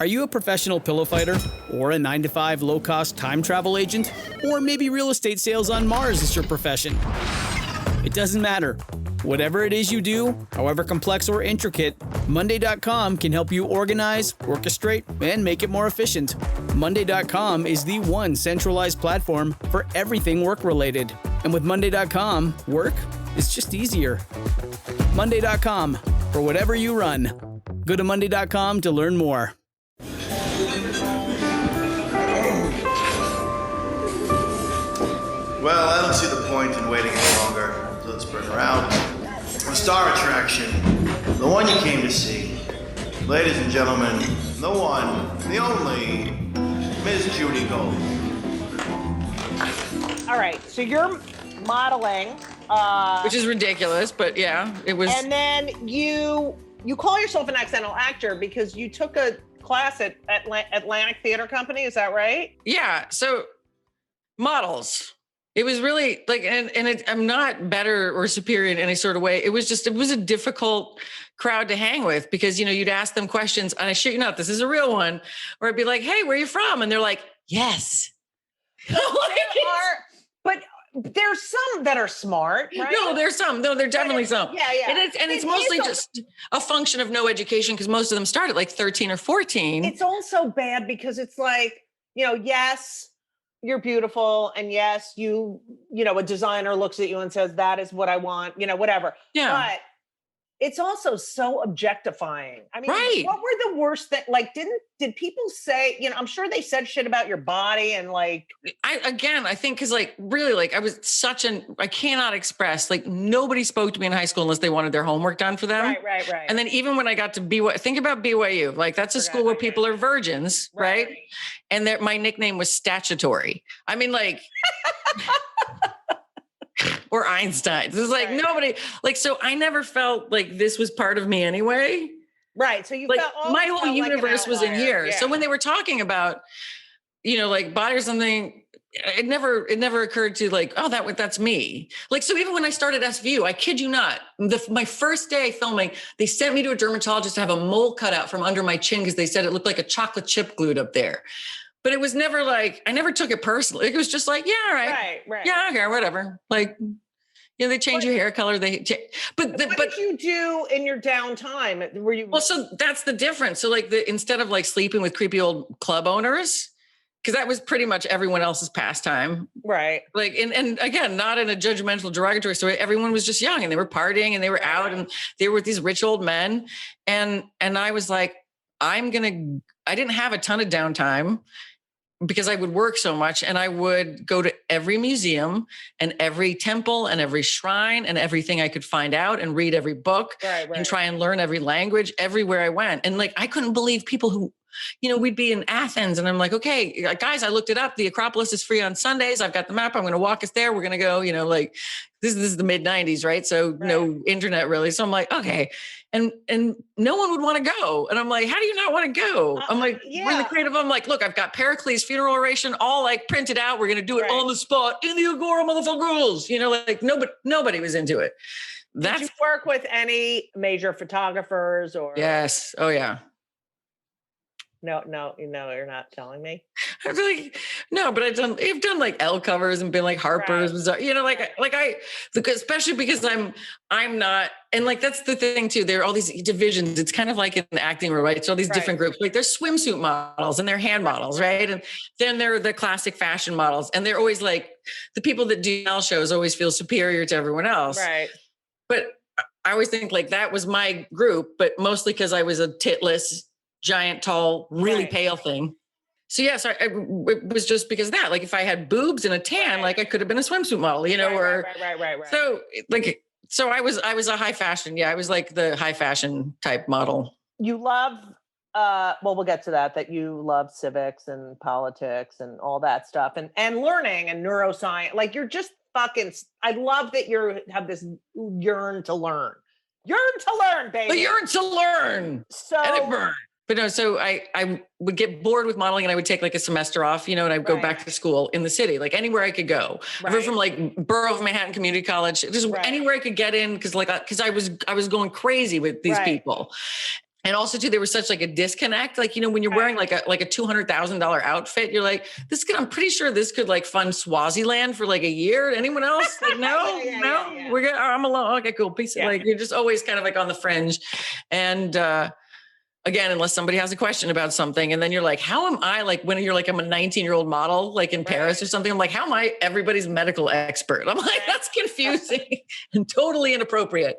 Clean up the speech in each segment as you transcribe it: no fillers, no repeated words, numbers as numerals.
Are you a professional pillow fighter? Or a 9-to-5 low-cost time travel agent? Or maybe real estate sales on Mars is your profession? It doesn't matter. Whatever it is you do, however complex or intricate, Monday.com can help you organize, orchestrate, and make it more efficient. Monday.com is the one centralized platform for everything work-related. And with Monday.com, work is just easier. Monday.com, for whatever you run. Go to Monday.com to learn more. Well, I don't see the point in waiting any longer. So let's bring her out. The star attraction, the one you came to see. Ladies and gentlemen, the one, the only, Miss Judy Gold. All right, so you're modeling. Which is ridiculous, but yeah, it was. And then you call yourself an accidental actor because you took a class at Atlantic Theater Company, is that right? Yeah, so models. It was really like, I'm not better or superior in any sort of way. It was a difficult crowd to hang with because, you'd ask them questions and I shit you not, this is a real one. Or I'd be like, hey, where are you from? And they're like, yes. But there's some that are smart, right? No, there's some. No, there are definitely some. Yeah. And it's mostly just a function of no education because most of them start at like 13 or 14. It's also bad because it's like, yes, you're beautiful. And yes, a designer looks at you and says, that is what I want, whatever. Yeah. But it's also so objectifying. I mean, right. What were the worst that did people say, I'm sure they said shit about your body and like. I think cause like really like I was I cannot express, like nobody spoke to me in high school unless they wanted their homework done for them. Right. And then even when I got to think about BYU, like that's a school where people are virgins, right? And my nickname was statutory. I mean like. Or Einstein. This is like nobody, like, so I never felt like this was part of me anyway. Right. So you like my whole universe was in here. Yeah. So when they were talking about, like body or something, it never occurred to like, oh, that's me. Like, so even when I started SVU, I kid you not, my first day filming, they sent me to a dermatologist to have a mole cut out from under my chin because they said it looked like a chocolate chip glued up there. But it was never like, I never took it personally. It was just like, yeah, all right. Right. Yeah, okay, whatever. Like, they change your hair color. But what did you do in your downtime? Were you? Well, so that's the difference. So like instead of like sleeping with creepy old club owners, because that was pretty much everyone else's pastime. Right. Like, and again, not in a judgmental, derogatory story. Everyone was just young and they were partying and they were out and they were with these rich old men. And I was like, I didn't have a ton of downtime because I would work so much and I would go to every museum and every temple and every shrine and everything I could find out and read every book and try and learn every language everywhere I went. And like, I couldn't believe people who, we'd be in Athens and I'm like, okay, guys, I looked it up. The Acropolis is free on Sundays. I've got the map. I'm going to walk us there. We're going to go, like this is the mid 90s, right? So no internet really. So I'm like, okay. And no one would want to go. And I'm like, how do you not want to go? I'm like, we're in the creative. I'm like, look, I've got Pericles' funeral oration all like printed out. We're going to do it on the spot in the Agora, motherfuckers. Like nobody was into it. Did you work with any major photographers or? Yes. Oh yeah. No, you're not telling me. I was like, no, but I've done like L covers and been like Harper's, especially because I'm not, and like, that's the thing too. There are all these divisions. It's kind of like in acting, right? So all these different groups, like there's swimsuit models and they're hand models, right? And then there are the classic fashion models. And they're always like, the people that do L shows always feel superior to everyone else. Right. But I always think like that was my group, but mostly because I was a titless, giant, tall, really pale thing. So yes, it was just because of that. Like if I had boobs and a tan, like I could have been a swimsuit model, Right. So like, so I was a high fashion. Yeah. I was like the high fashion type model. You love, we'll get to that you love civics and politics and all that stuff and learning and neuroscience. Like you're just fucking, I love that have this yearn to learn, baby. The yearn to learn. So. And it burned. But no, so I would get bored with modeling and I would take like a semester off, and I'd go back to school in the city, like anywhere I could go. From like Borough of Manhattan Community College, just anywhere I could get in. Cause I was going crazy with these people. And also too, there was such like a disconnect. Like, you know, when you're wearing like a $200,000 outfit, you're like, I'm pretty sure this could like fund Swaziland for like a year. Anyone else? Like, no, we're good. I'm alone. Okay, cool. Peace. Like, you're just always kind of like on the fringe. And, again, unless somebody has a question about something, and then you're like, how am I like, when you're like, I'm a 19-year-old model, like in Paris or something, I'm like, how am I everybody's medical expert? I'm like, that's confusing and totally inappropriate.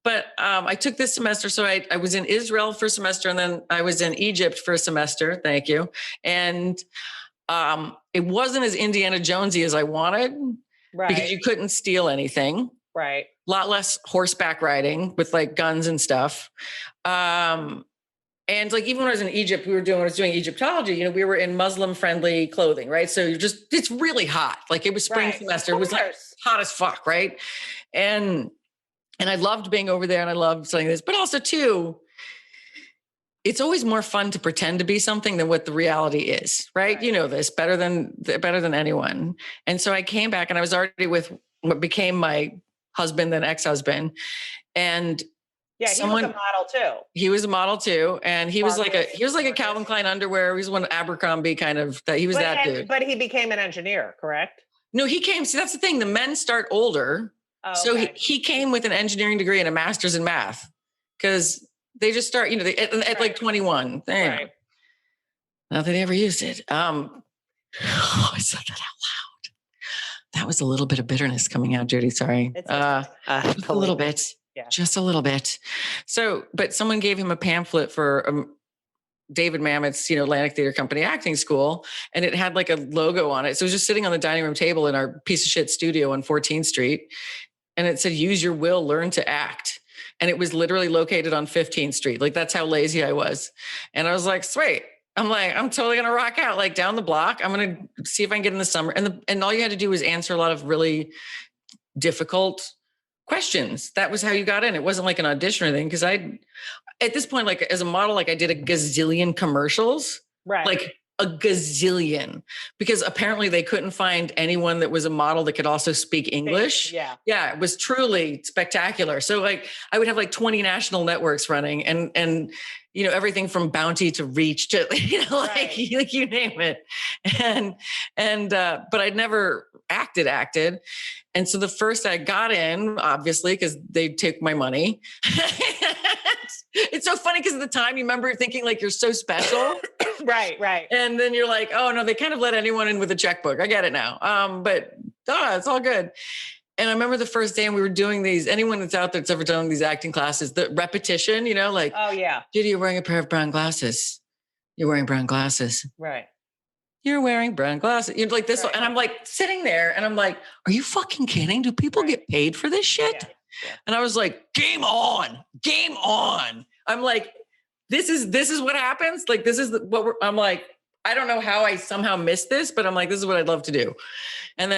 But I took this semester. So I was in Israel for a semester, and then I was in Egypt for a semester. Thank you. And it wasn't as Indiana Jonesy as I wanted, because you couldn't steal anything. Right. A lot less horseback riding with like guns and stuff. And like, even when I was in Egypt, when I was doing Egyptology, you know, we were in Muslim friendly clothing, right? So it's really hot. Like, it was spring semester. It was like hot as fuck. Right. And I loved being over there, and I loved studying this, but also too, it's always more fun to pretend to be something than what the reality is, right? You know this better than anyone. And so I came back, and I was already with what became my husband, then ex-husband. And he was a model too. He was a model too. And he was like a Calvin Klein underwear. He was one Abercrombie kind of, that he was that dude. But he became an engineer, correct? No, he came. See, that's the thing. The men start older. So he came with an engineering degree and a master's in math, because they just start, you know, at like 21. Not that they ever used it. I said that out loud. That was a little bit of bitterness coming out, Judy. Sorry. Just a little bit. Yeah. Just a little bit. So, but someone gave him a pamphlet for David Mamet's, you know, Atlantic Theater Company acting school, and it had like a logo on it. So it was just sitting on the dining room table in our piece of shit studio on 14th Street. And it said, use your will, learn to act. And it was literally located on 15th Street. Like, that's how lazy I was. And I was like, sweet. I'm like, I'm totally going to rock out like down the block. I'm going to see if I can get in the summer. And all you had to do was answer a lot of really difficult questions. That was how you got in. It wasn't like an audition or anything. Cause at this point, like as a model, like I did a gazillion commercials, like a gazillion, because apparently they couldn't find anyone that was a model that could also speak English. Yeah, it was truly spectacular. So like I would have like 20 national networks running, and you know, everything from Bounty to Reach to, you know, like you name it. And but I'd never acted. And so the first I got in, obviously, because they took my money. It's so funny because at the time you remember thinking like you're so special. Right. And then you're like, oh no, they kind of let anyone in with a checkbook. I get it now. But it's all good. And I remember the first day, and we were doing these, anyone that's out there that's ever done these acting classes, the repetition, you know, like, oh yeah, Judy, you're wearing a pair of brown glasses. You're wearing brown glasses. Right. You're wearing brown glasses. You're like this. Right. And I'm like sitting there and I'm like, are you fucking kidding? Do people get paid for this shit? Yeah. And I was like, game on. I'm like, this is what happens. Like, this is I'm like, I don't know how I somehow missed this, but I'm like, this is what I'd love to do. And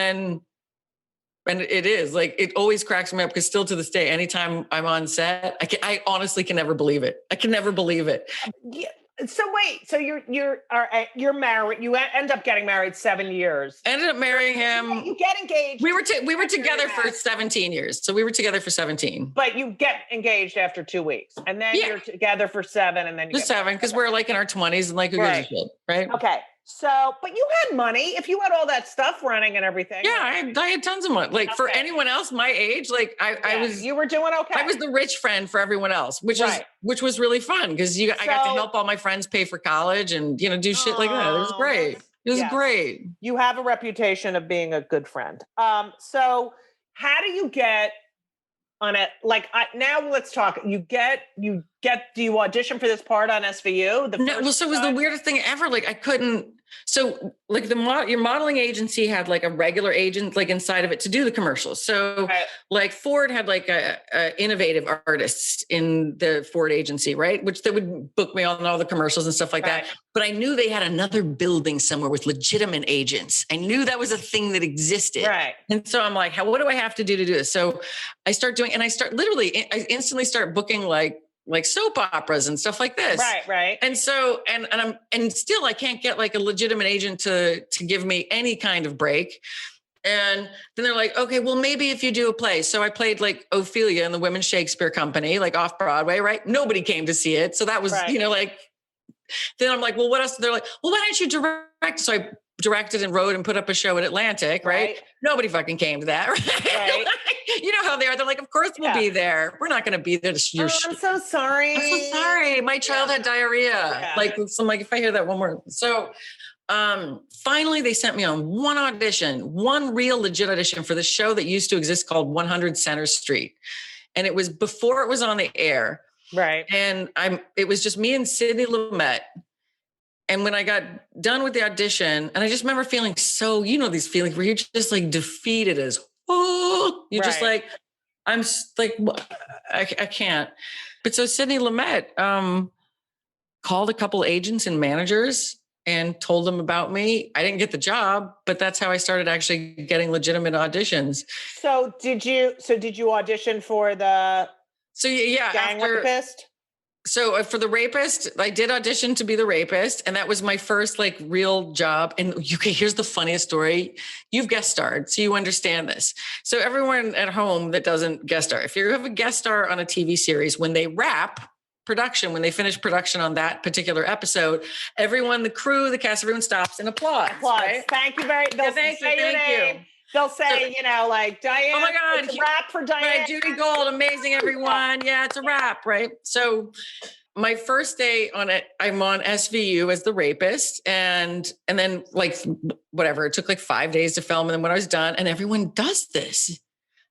it is like, it always cracks me up, because still to this day, anytime I'm on set, I honestly can never believe it. I can never believe it. Yeah. So wait, so you're married. You end up getting married 7 years. Ended up marrying him. You get engaged. We were together for 17 years. So we were together for 17. But you get engaged after 2 weeks, and then you're together for 7, and then you get 7, because we're like in our 20s, and like who gives a shit, right? Okay. So, but you had money if you had all that stuff running and everything. Yeah, I had tons of money. Like for anyone else my age, like I was. You were doing okay. I was the rich friend for everyone else, which was really fun, because I got to help all my friends pay for college and do shit like that. It was great. It was great. You have a reputation of being a good friend. So how do you get on it? Like now, let's talk. Do you audition for this part on SVU? So it was the weirdest thing ever. Like I couldn't. So like your modeling agency had like a regular agent like inside of it to do the commercials. So like Ford had like a innovative artists in the Ford agency, right? Which they would book me on all the commercials and stuff like that. But I knew they had another building somewhere with legitimate agents. I knew that was a thing that existed. Right. And so I'm like, what do I have to do this? So I I instantly start booking like soap operas and stuff like this. Right. And so, and still I can't get like a legitimate agent to give me any kind of break. And then they're like, okay, well, maybe if you do a play. So I played like Ophelia in the Women's Shakespeare Company, like off Broadway, right? Nobody came to see it. So that was, Right. like, then I'm like, well, what else? They're like, well, why don't you direct? So I directed and wrote and put up a show at Atlantic, right? Nobody fucking came to that, right? You know how they are. They're like, of course we'll be there. We're not going to be there to your I'm so sorry. I'm so sorry. My child had diarrhea. Yeah. Like, so I'm like, if I hear that one more. So finally they sent me on one audition, one real legit audition for the show that used to exist called 100 Center Street. And it was before it was on the air. Right. And it was just me and Sidney Lumet. And when I got done with the audition, and I just remember feeling so, these feelings where you're just like defeated as, you're just like, I'm like, I can't. But so Sidney Lumet called a couple agents and managers and told them about me. I didn't get the job, but that's how I started actually getting legitimate auditions. So did you audition for the gang rapist? So for the rapist, I did audition to be the rapist. And that was my first like real job. And here's the funniest story. You've guest starred, so you understand this. So everyone at home that doesn't guest star, if you have a guest star on a TV series, when they wrap production, when they finish production on that particular episode, everyone, the crew, the cast, everyone stops and applauds. Right? Thank you very much. Thank you. They'll say, like, Diane, oh my God, it's a wrap for Diane. Right, Judy Gold, amazing, everyone. Yeah, it's a wrap, right? So my first day on it, I'm on SVU as the rapist. And then like, whatever, it took like 5 days to film. And then when I was done, and everyone does this.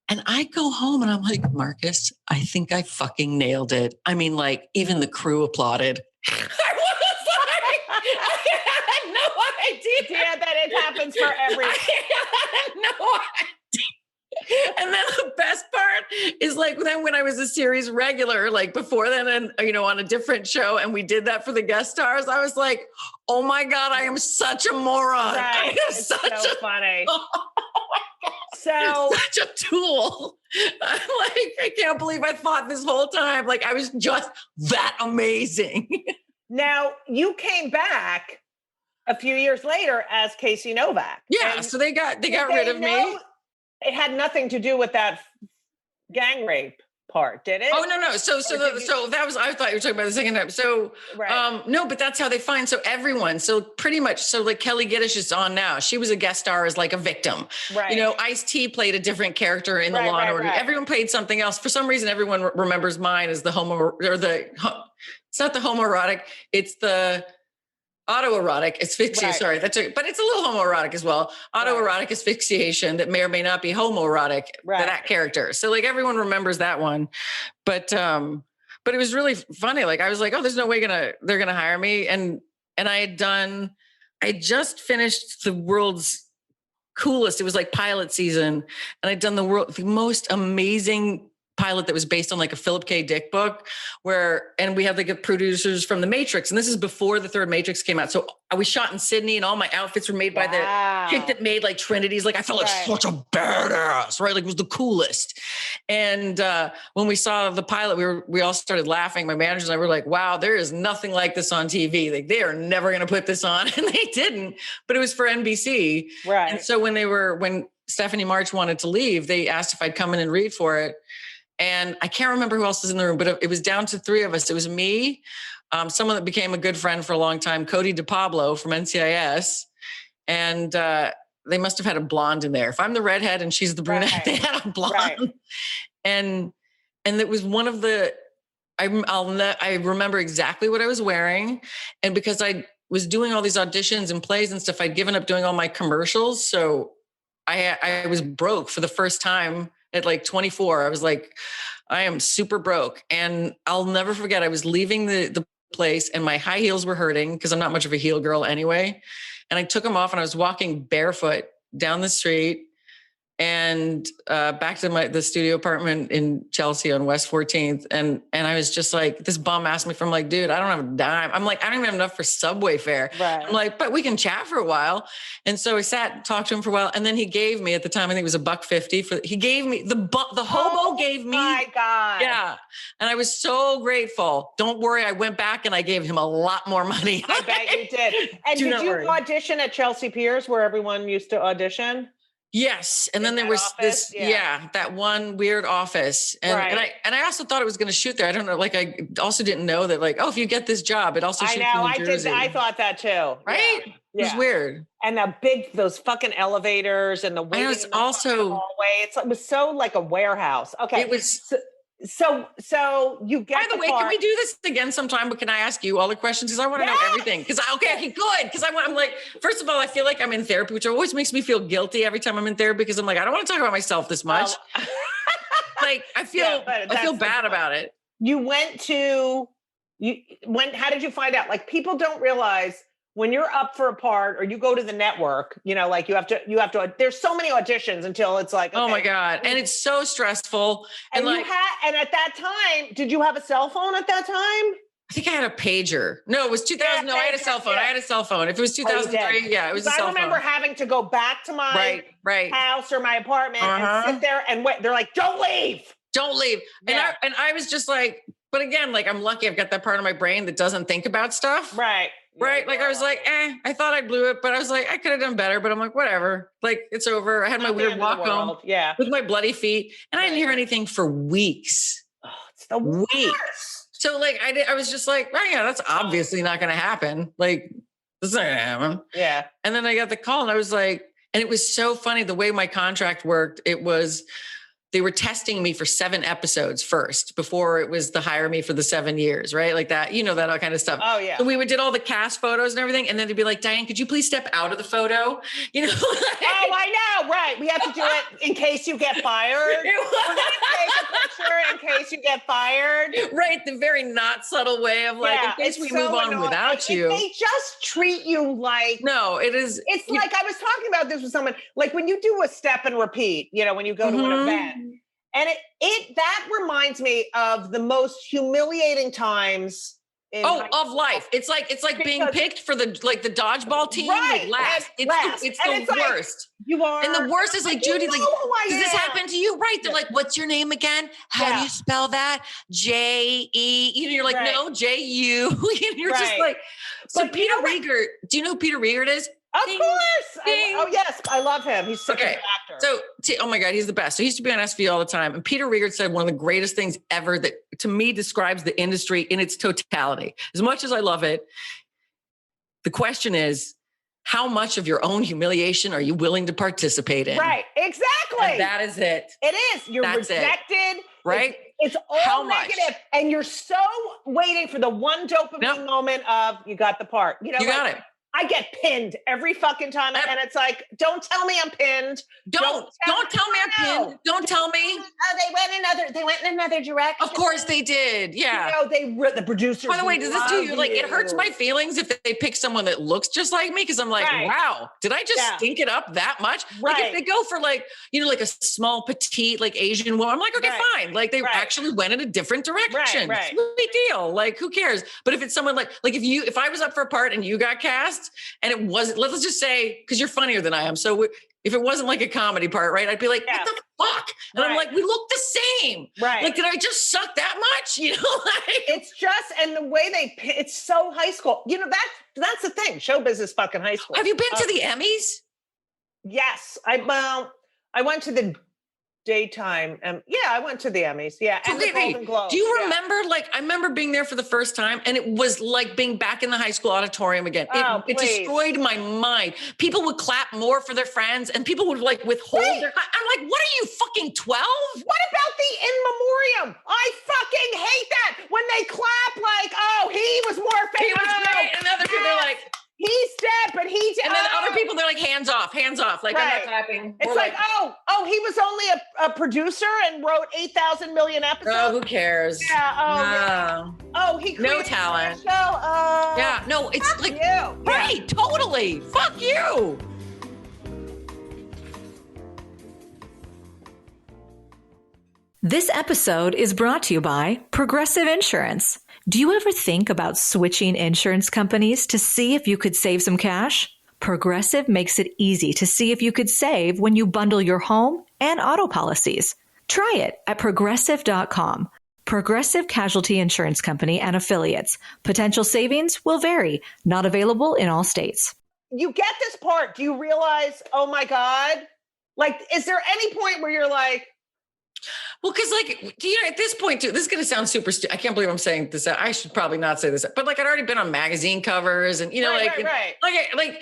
And I go home and I'm like, Marcus, I think I fucking nailed it. I mean, like, even the crew applauded. I had no idea that it happens for everyone. I had no idea. And then the best part is like, then when I was a series regular, like before then, and on a different show, and we did that for the guest stars, I was like, oh my God, I am such a moron. Right. It's so funny. So such a tool. I'm like, I can't believe I thought this whole time. Like I was just that amazing. Now you came back a few years later as Casey Novak. Yeah. So they got rid of me. It had nothing to do with that gang rape part, did it? Oh, no. So that was, I thought you were talking about the second time. So, no, but that's how they find. So everyone, so pretty much, so like Kelly Giddish is on now. She was a guest star as like a victim. Right. Ice-T played a different character in the Law and Order. Right. Everyone played something else. For some reason, everyone remembers mine as the it's not the homoerotic, it's the autoerotic asphyxiation. Sorry, but it's a little homoerotic as well. Autoerotic asphyxiation that may or may not be homoerotic. That character. So like everyone remembers that one, but it was really funny. Like I was like, oh, there's no way they're gonna hire me, and I just finished the world's coolest. It was like pilot season, and I'd done the most amazing pilot that was based on like a Philip K. Dick book and we had like producers from The Matrix. And this is before the third Matrix came out. So we shot in Sydney and all my outfits were made by the chick that made like Trinity's. Like I felt like such a badass, right? Like it was the coolest. And when we saw the pilot, we all started laughing. My managers and I were like, wow, there is nothing like this on TV. Like they are never going to put this on. And they didn't, but it was for NBC. Right. And so when Stephanie March wanted to leave, they asked if I'd come in and read for it. And I can't remember who else was in the room, but it was down to three of us. It was me, someone that became a good friend for a long time, Cody DePablo from NCIS. And they must have had a blonde in there. If I'm the redhead and she's the brunette, they had a blonde. Right. And it was one of the, I remember exactly what I was wearing. And because I was doing all these auditions and plays and stuff, I'd given up doing all my commercials. So I was broke for the first time. At like 24, I was like, I am super broke. And I'll never forget, I was leaving the place and my high heels were hurting because I'm not much of a heel girl anyway. And I took them off and I was walking barefoot down the street and back to the studio apartment in Chelsea on West 14th. And I was just like, this bum asked me from like, dude, I don't have a dime. I'm like, I don't even have enough for subway fare. Right. I'm like, but we can chat for a while. And so I sat and talked to him for a while. And then he gave me, at the time, I think it was $1.50 he gave me the hobo gave me. Oh my God. Yeah. And I was so grateful. Don't worry. I went back and I gave him a lot more money. I bet you did. And did you audition at Chelsea Piers where everyone used to audition? Yes. And then there that was office? this, Yeah. that one weird office. And I also thought it was going to shoot there. I don't know. Like, I also didn't know that, like, oh, if you get this job, it also I shoots know. in New Jersey. I thought that too. Right? Yeah. It was weird. And those fucking elevators and the waiting know, it's in the also- fucking hallway. It was so like a warehouse. Okay. It was. So you get By the way, part. can we do this again sometime? But can I ask you all the questions? Because I want to know everything. Because okay, good. Because I'm like, first of all, I feel like I'm in therapy, which always makes me feel guilty every time I'm in therapy because I'm like, I don't want to talk about myself this much. Like, I feel bad about it. How did you find out? Like, people don't realize when you're up for a part or you go to the network, like you have to, there's so many auditions until it's like, okay. Oh my God. And it's so stressful. And and at that time, did you have a cell phone at that time? I think I had a pager. No, it was 2000. No, I had a cell phone. Yeah. I had a cell phone. If it was 2003, it was a cell phone. I remember having to go back to my house or my apartment and sit there and wait. They're like, don't leave. Don't leave. Yeah. And I was just like, but again, like, I'm lucky I've got that part of my brain that doesn't think about stuff. Right. Right. Like, I was like, I thought I blew it, but I was like, I could have done better, but I'm like, whatever. Like, it's over. I had my weird walk home with my bloody feet and I didn't hear anything for weeks. Oh, it's the worst. So like, I was just like, oh yeah, that's obviously not going to happen. Like, this is not going to happen. Yeah. And then I got the call and I was like, and it was so funny the way my contract worked. It was, they were testing me for 7 episodes first before it was to hire me for the 7 years, right? Like that, that all kind of stuff. Oh yeah. So we did all the cast photos and everything. And then they'd be like, Diane, could you please step out of the photo? Oh, I know. Right. We have to do it in case you get fired. We're going to take a picture in case you get fired. Right. The very not subtle way of like, in case we move on without you. They just treat you like. No, it is. It's like, I was talking about this with someone, like when you do a step and repeat, when you go to an event. And that reminds me of the most humiliating times of life. It's like being picked for the dodgeball team. Right. Like last. It's the worst. You are. And the worst is like, Judy, like, does this happen to you? Right. They're like, what's your name again? How do you spell that? J-E. You're like, no, J-U. You're just like, so Peter Riegert, do you know who Peter Riegert is? Of course. Oh, yes. I love him. He's such a good actor. So, oh my God, he's the best. So he used to be on SV all the time. And Peter Riegert said one of the greatest things ever that to me describes the industry in its totality. As much as I love it, the question is, how much of your own humiliation are you willing to participate in? Right. Exactly. And that is it. It is. You're rejected. Right? It's all negative. And you're so waiting for the one dopamine moment of you got the part. You got it. I get pinned every fucking time. And it's like, don't tell me I'm pinned. Don't tell me I'm pinned. Don't tell me. Oh, they went in another direction. Of course they did. Yeah. The producers. By the way, does this do you? Like, it hurts my feelings if they pick someone that looks just like me. Cause I'm like, wow, did I just stink it up that much? Like if they go for like, like a small, petite, like Asian woman, I'm like, okay, fine. Like they actually went in a different direction. Right. Big deal. Like, who cares? But if it's someone like if I was up for a part and you got cast, and it wasn't, let's just say, because you're funnier than I am. So if it wasn't like a comedy part, right, I'd be like, what the fuck? And I'm like, we look the same. Right. Like, did I just suck that much? Like it's just, and the way it's so high school. That's the thing. Showbiz is fucking high school. Have you been to the Emmys? Yes. I went to the daytime. I went to the Emmys. Yeah. And the Golden Globes. Do you remember, I remember being there for the first time and it was like being back in the high school auditorium again. It destroyed my mind. People would clap more for their friends and people would withhold their, I'm like, what are you, fucking 12? What about the in memoriam? I fucking hate that when they clap like, oh, he was more famous. He was great. And other people are like, he's dead, but he's and then other people they're like hands off. Like I'm not clapping. It's like oh, he was only a producer and wrote 8,000 million episodes. Oh, who cares? Yeah. Oh, he no talent. Yeah, no, it's fuck like you. Right, totally. Fuck you. This episode is brought to you by Progressive Insurance. Do you ever think about switching insurance companies to see if you could save some cash? Progressive makes it easy to see if you could save when you bundle your home and auto policies. Try it at Progressive.com. Progressive Casualty Insurance Company and Affiliates. Potential savings will vary. Not available in all states. You get this part. Do you realize, oh my God, Like, is there any point where you're like, Well, because at this point too, this is going to sound super stupid. I can't believe I'm saying this. I should probably not say this, but like I'd already been on magazine covers and, right.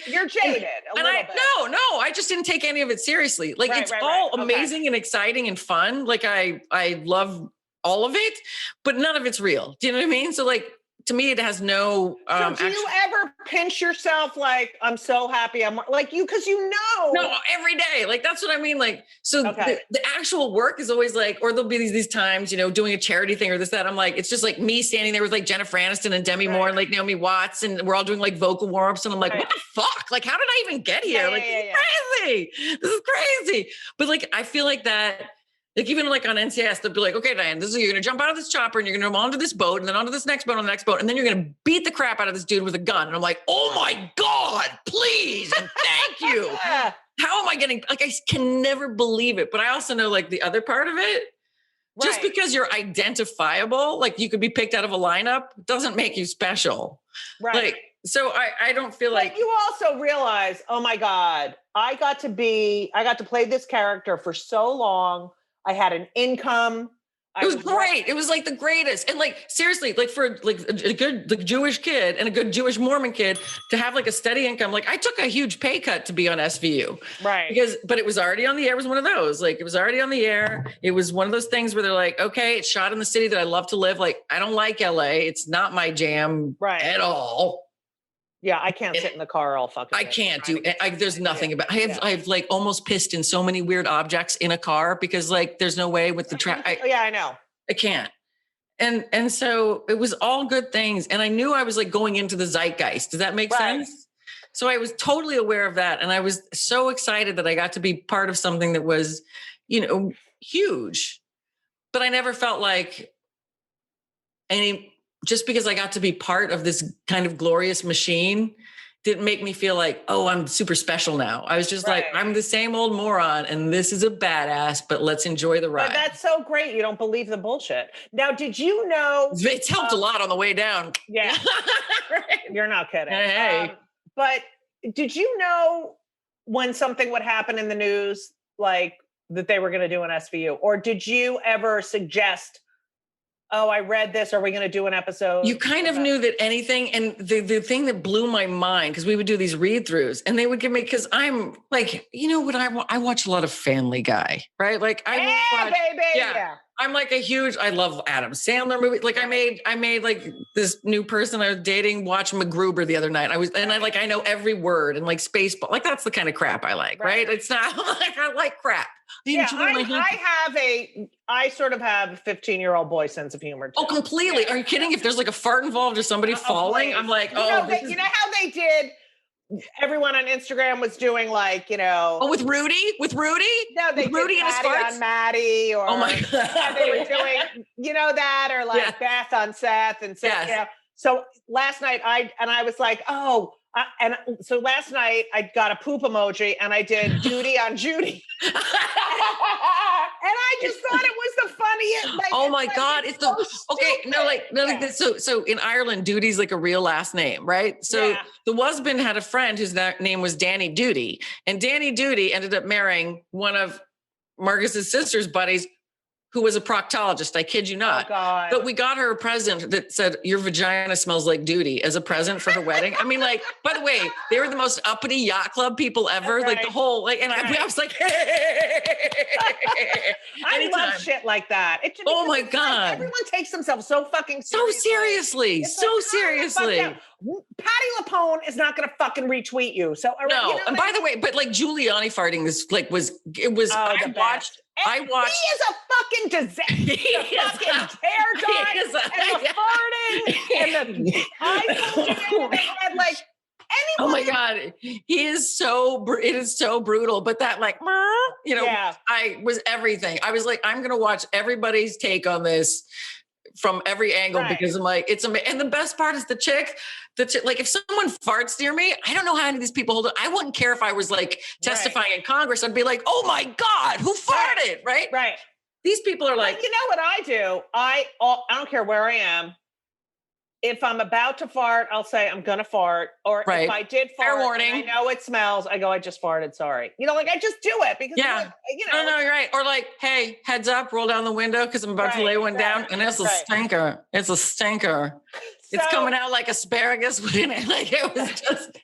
You're jaded a little bit. No, I just didn't take any of it seriously. Like it's all amazing and exciting and fun. Like I love all of it, but none of it's real. Do you know what I mean? So like, to me, it has no. So do you ever pinch yourself like, I'm so happy I'm like you, because No, every day. Like, that's what I mean. Like, so the actual work is always like, or there'll be these times, doing a charity thing or this, that. I'm like, it's just like me standing there with like Jennifer Aniston and Demi Moore and like Naomi Watts. And we're all doing like vocal warm-ups. And I'm like, what the fuck? Like, how did I even get here? This is crazy. This is crazy. But like, I feel like that. Like even like on NCIS, they'll be like, okay, Diane, you're going to jump out of this chopper and you're going to go onto this boat and then onto this next boat, on the next boat. And then you're going to beat the crap out of this dude with a gun. And I'm like, oh my God, please. And thank you. How am I getting, like, I can never believe it. But I also know like the other part of it, just because you're identifiable, like you could be picked out of a lineup doesn't make you special. Right. Like, so I don't feel like you also realize, oh my God, I got to play this character for so long. I had an income. It was great. It was like the greatest. And like, seriously, like for like a good like Jewish kid and a good Jewish Mormon kid to have like a steady income. Like I took a huge pay cut to be on SVU. Right. But it was already on the air. It was one of those, like it was already on the air. It was one of those things where they're like, okay, it's shot in the city that I love to live. Like, I don't like LA. It's not my jam at all. Yeah, I can't sit in the car all fucking. I can't do it. There's nothing about. I've like almost pissed in so many weird objects in a car because like there's no way with the track. Yeah, I know. I can't. And so it was all good things, and I knew I was like going into the zeitgeist. Does that make sense? So I was totally aware of that, and I was so excited that I got to be part of something that was, huge. But I never felt like just because I got to be part of this kind of glorious machine didn't make me feel like, oh, I'm super special now. I was just like, I'm the same old moron and this is a badass, but let's enjoy the ride. But that's so great. You don't believe the bullshit. Now, did you know? It's helped a lot on the way down. Yeah. You're not kidding. Hey. But did you know when something would happen in the news, like that they were going to do an SVU? Or did you ever suggest, oh, I read this. Are we going to do an episode? You kind of knew that anything. And the thing that blew my mind, because we would do these read throughs and they would give me, because I'm like, what I watch a lot of Family Guy, right? Like I'm like I love Adam Sandler movies. Like I made like this new person I was dating watch MacGruber the other night. I know every word and like Spaceball. Like that's the kind of crap I like, right? It's not like I like crap. I sort of have a 15-year-old boy sense of humor too. Oh, completely. Yeah. Are you kidding? If there's like a fart involved or somebody falling, I'm like, you know how they did. Everyone on Instagram was doing like, Oh, with Rudy? No, they did Rudy and his farts on Maddie, or oh my God. They were doing, that, or like Beth on Seth, and so So last night I was like, so last night I got a poop emoji and I did Judy on Judy. And I just thought it was the funniest. Like, oh my God. It's so stupid. So in Ireland, Duty's like a real last name, right? So the husband had a friend whose name was Danny Duty, and Danny Duty ended up marrying one of Marcus's sister's buddies, who was a proctologist. I kid you not. Oh God. But we got her a present that said, your vagina smells like duty, as a present for her wedding. I mean, like, by the way, they were the most uppity yacht club people ever. Like the whole, like, and I was like, I love shit like that. Oh my God. Everyone takes themselves so fucking seriously. So seriously. Patty LaPone is not going to fucking retweet you. So no. And by the way, but like Giuliani farting this, like I watched. He is a fucking disaster. The fucking hair dye and the farting and the iPhone and like anyone. Oh my God, it is so brutal. But that like, I was everything. I was like, I'm gonna watch everybody's take on this from every angle because I'm like, it's amazing. And the best part is the chick, like if someone farts near me, I don't know how any of these people hold it. I wouldn't care if I was like testifying in Congress. I'd be like, oh my God, who farted? Right. These people are like, you know what I do? I don't care where I am. if I'm about to fart, I'll say I'm gonna fart. Or Right. if I did Fair fart, warning. and I know it smells, I go, I just farted, sorry. Like I just do it because Yeah. No, you're right. Or like, hey, heads up, roll down the window because I'm about to lay one down, and it's a stinker. It's a stinker. It's coming out like asparagus. Like it was just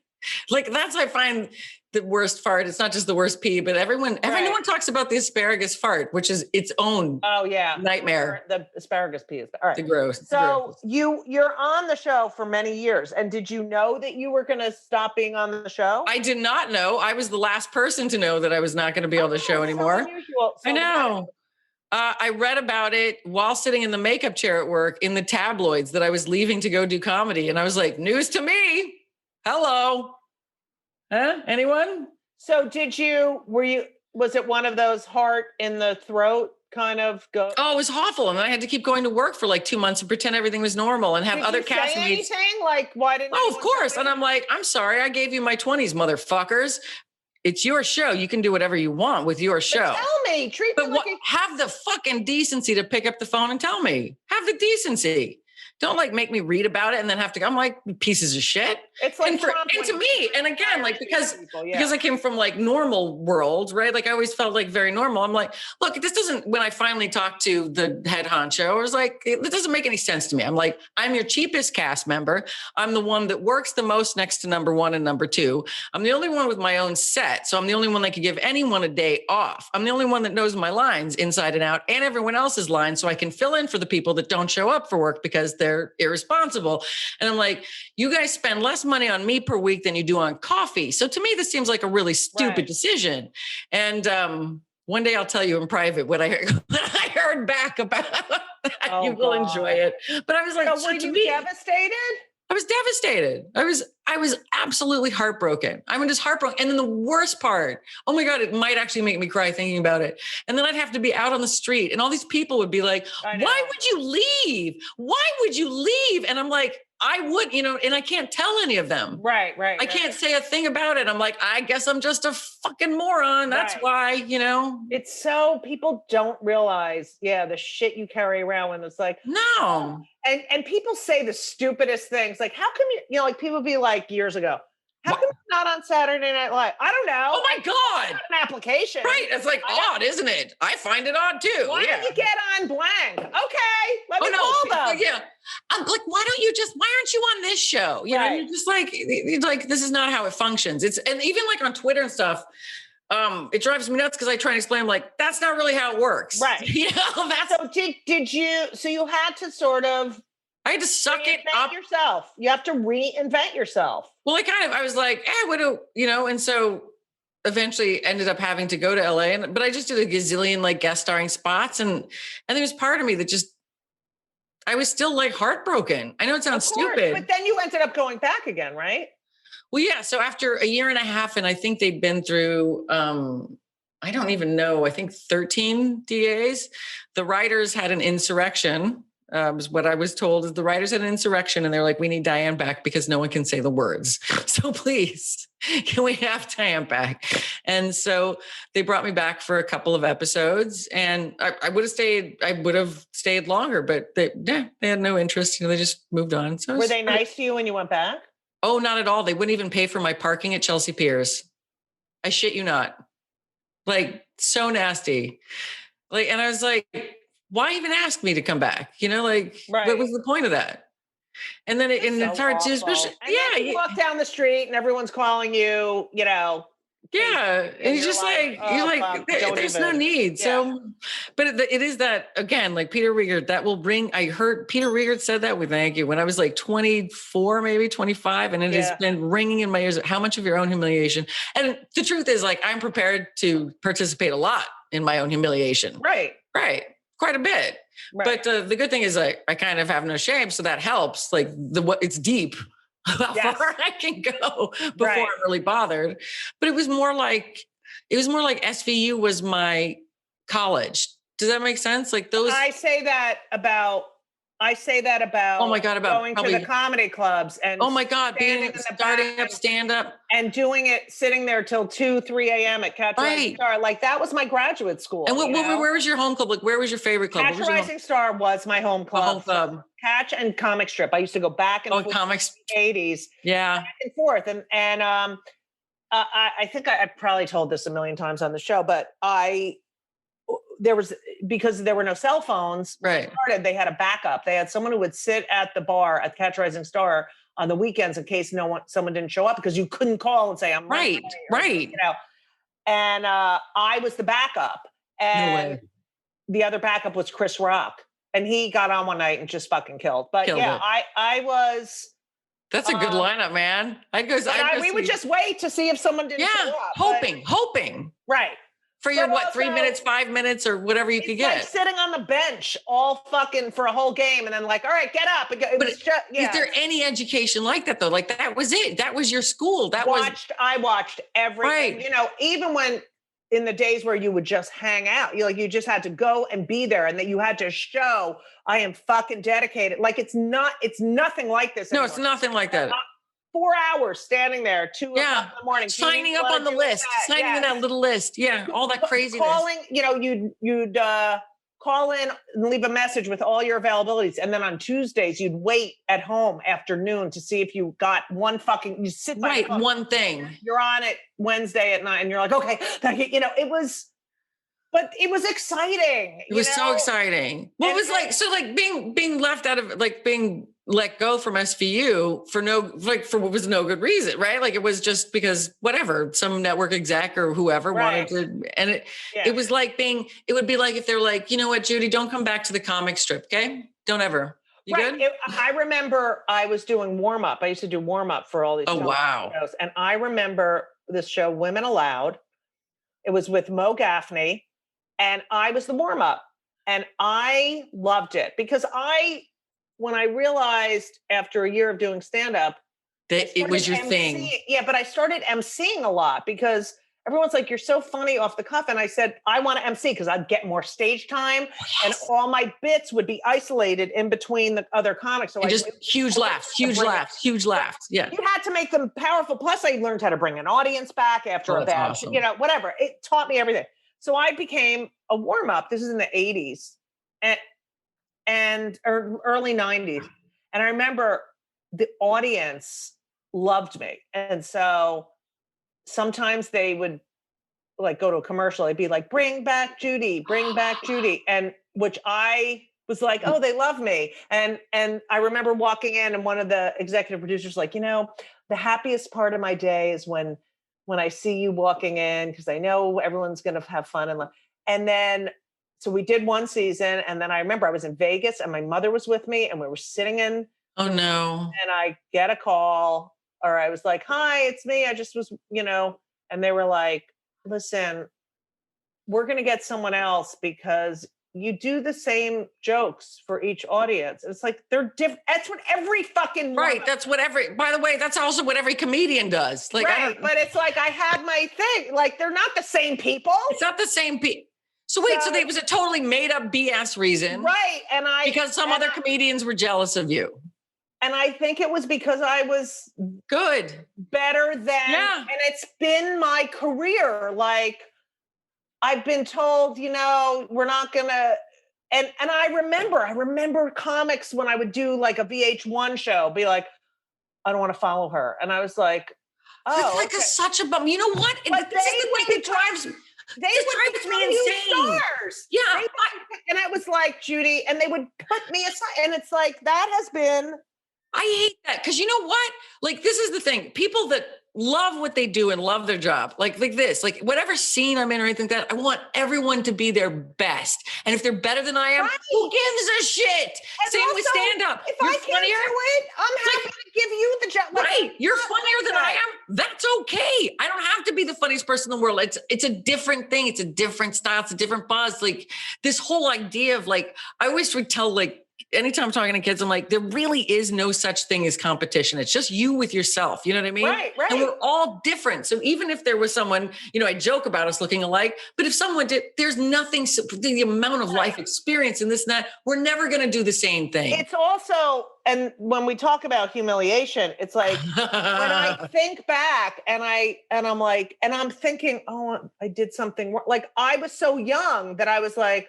like that's I find the worst fart. It's not just the worst pee, but everyone talks about the asparagus fart, which is its own nightmare. The asparagus pee is all right. The gross. So you're on the show for many years, and did you know that you were going to stop being on the show? I did not know. I was the last person to know that I was not going to be on the show anymore. So unusual. I know. I read about it while sitting in the makeup chair at work in the tabloids that I was leaving to go do comedy. And I was like, news to me. Hello. Huh? Anyone? So was it one of those heart in the throat kind of go? Oh, it was awful. And I had to keep going to work for like 2 months and pretend everything was normal and have Did other you say castmates. anything? Like, why didn't Oh, of course. And I'm like, I'm sorry. I gave you my 20s, motherfuckers. It's your show. You can do whatever you want with your show. But tell me, treat me like have the fucking decency to pick up the phone and tell me. Have the decency. Don't like make me read about it and then have to. I'm like pieces of shit. It's like and to me, and again, like because I came from like normal world, right? Like I always felt like very normal. I'm like, look, this doesn't. When I finally talked to the head honcho, I was like, it doesn't make any sense to me. I'm like, I'm your cheapest cast member. I'm the one that works the most next to number one and number two. I'm the only one with my own set, so I'm the only one that could give anyone a day off. I'm the only one that knows my lines inside and out, and everyone else's lines, so I can fill in for the people that don't show up for work because they're irresponsible. And I'm like, you guys spend less money on me per week than you do on coffee. So to me, this seems like a really stupid decision. And one day I'll tell you in private what I heard back about that. You will enjoy it. But I was like, so were you devastated? I was devastated. I was absolutely heartbroken. I mean, just heartbroken. And then the worst part, oh my God, it might actually make me cry thinking about it. And then I'd have to be out on the street and all these people would be like, why would you leave? Why would you leave? And I'm like, I would, and I can't tell any of them. Right. I can't say a thing about it. I'm like, I guess I'm just a fucking moron. That's why, It's so people don't realize, the shit you carry around when it's like, no. And people say the stupidest things. Like, how come like people be like years ago, how come you're not on Saturday Night Live? I don't know. Oh my God. An application. Right. It's like odd, isn't it? I find it odd too. Why don't you get on blank? Okay. Let me call them. Yeah. I'm like, why aren't you on this show? You know, you're just like, this is not how it functions. And even like on Twitter and stuff, it drives me nuts because I try and explain, like, that's not really how it works. Right. So did you, so you had to sort of, I had to suck it up yourself. You have to reinvent yourself. Well, I was like, what do, and so eventually ended up having to go to LA but I just did a gazillion like guest starring spots. And there was part of me that just, I was still like heartbroken. I know it sounds stupid. But then you ended up going back again, right? Well, yeah. So after a year and a half, and I think they'd been through, I don't even know, I think 13 DAs, the writers had an insurrection. Was what I was told is the writers had an insurrection and they're like, we need Diane back because no one can say the words. So please, can we have Diane back? And so they brought me back for a couple of episodes and I would have stayed longer, but they had no interest. They just moved on. So were they nice to you when you went back? Oh, not at all. They wouldn't even pay for my parking at Chelsea Piers. I shit you not. Like so nasty. Like, and I was like, why even ask me to come back? What was the point of that? And then it's hard to, especially, you walk down the street and everyone's calling you, Yeah. And you're just there's no need. Yeah. So, but it is that, again, like Peter Riegert, that will bring, I heard Peter Riegert said that when I was like 24, maybe 25. And it has been ringing in my ears. How much of your own humiliation? And the truth is like, I'm prepared to participate a lot in my own humiliation. Right. Quite a bit. Right. But the good thing is I kind of have no shame. So that helps. Like it's deep how far I can go before I'm really bothered. But it was more like SVU was my college. Does that make sense? Like those. I say that about I say that about Oh my God, about going probably, to the comedy clubs and oh my God, standing in the starting back up stand-up. and doing it, sitting there till 2, 3 a.m. at Catch a Rising Right. Star. Like that was my graduate school. And you know? where was your home club? Like, where was your favorite club? Catch a Rising Star was my home club. Home club. Catch and comic strip. I used to go back and forth comics. in the 80s. Yeah. Back and forth. And I think I probably told this a million times on the show, but because there were no cell phones, right. They had a backup. They had someone who would sit at the bar at Catch Rising Star on the weekends in case someone didn't show up, because you couldn't call and say, I'm right. You know, and I was the backup. And the other backup was Chris Rock. And he got on one night and just fucking killed. But I was. That's a good lineup, man. We would just wait to see if someone didn't show up. Hoping. Right. For your 3 minutes, 5 minutes, or whatever you could get. Like sitting on the bench all fucking for a whole game, and then like, all right, get up. Is there any education like that though? Like that was it. That was your school. I watched everything. Right. You know, even when in the days where you would just hang out, you just had to go and be there, and that you had to show I am fucking dedicated. Like it's nothing like this anymore. No, it's nothing like that. 4 hours standing there, 2 o'clock in the morning, signing up on the list, signing in that little list. Yeah, all that craziness. Calling, you'd call in and leave a message with all your availabilities, and then on Tuesdays you'd wait at home afternoon to see if you got you sit by one thing. You're on it Wednesday at 9, and you're like, okay, it was. But it was exciting. It was so exciting. Well, it was like being left out of, like being let go from SVU for what was no good reason, right? Like it was just because whatever, some network exec or whoever wanted to, and it was like it would be like if they're like, you know what, Judy, don't come back to the comic strip, okay? Don't ever. You good? I remember I was doing warm up. I used to do warm up for all these shows, and I remember this show, Women Aloud. It was with Mo Gaffney. And I was the warm up, and I loved it because when I realized after a year of doing stand up that it was your thing. Yeah, but I started emceeing a lot because everyone's like, you're so funny off the cuff. And I said, I want to MC because I'd get more stage time and all my bits would be isolated in between the other comics. So huge laughs. Yeah. You had to make them powerful. Plus I learned how to bring an audience back after a bad, awesome. Whatever. It taught me everything. So I became a warm up. This is in the 80s and early 90s. And I remember the audience loved me. And so sometimes they would like go to a commercial. They'd be like, bring back Judy. And which I was like, oh, they love me. And I remember walking in and one of the executive producers like, the happiest part of my day is when I see you walking in, because I know everyone's going to have fun. And then, so we did one season. And then I remember I was in Vegas and my mother was with me and we were sitting in. Oh no. And I get a call, or I was like, hi, it's me. I just was, and they were like, listen, we're going to get someone else because you do the same jokes for each audience. It's like, they're different. That's what every fucking. Right. That's what by the way, that's also what every comedian does. Like, right. But it's like, I had my thing. Like, they're not the same people. It's not the same people. So wait, so it was a totally made up BS reason. Right. Because some other comedians were jealous of you. And I think it was because I was good, better than, and it's been my career. Like, I've been told, we're not gonna, and I remember comics when I would do like a VH1 show, be like, I don't want to follow her. And I was like, oh. It's like such a bum. You know what? But this is the thing that drives me insane. Stars. Yeah. And I was like, Judy, and they would put me aside. And it's like, that has been. I hate that. Because you know what? Like, this is the thing. People that love what they do and love their job, like this, like whatever scene I'm in or anything like that, I want everyone to be their best. And if they're better than I am, who gives a shit? And same also, with stand-up. If I can't do it, I'm happy to give you the job. Right. You're funnier than I am. That's okay. I don't have to be the funniest person in the world. It's a different thing. It's a different style. It's a different buzz. Like this whole idea of like, I always would tell like anytime I'm talking to kids, I'm like, there really is no such thing as competition. It's just you with yourself. You know what I mean? Right. And we're all different. So even if there was someone, I joke about us looking alike, but if someone did, there's nothing, the amount of life experience and this and that, we're never going to do the same thing. It's also, and when we talk about humiliation, it's like when I think back and I'm like, and I'm thinking, oh, I did something wrong. Like I was so young that I was like,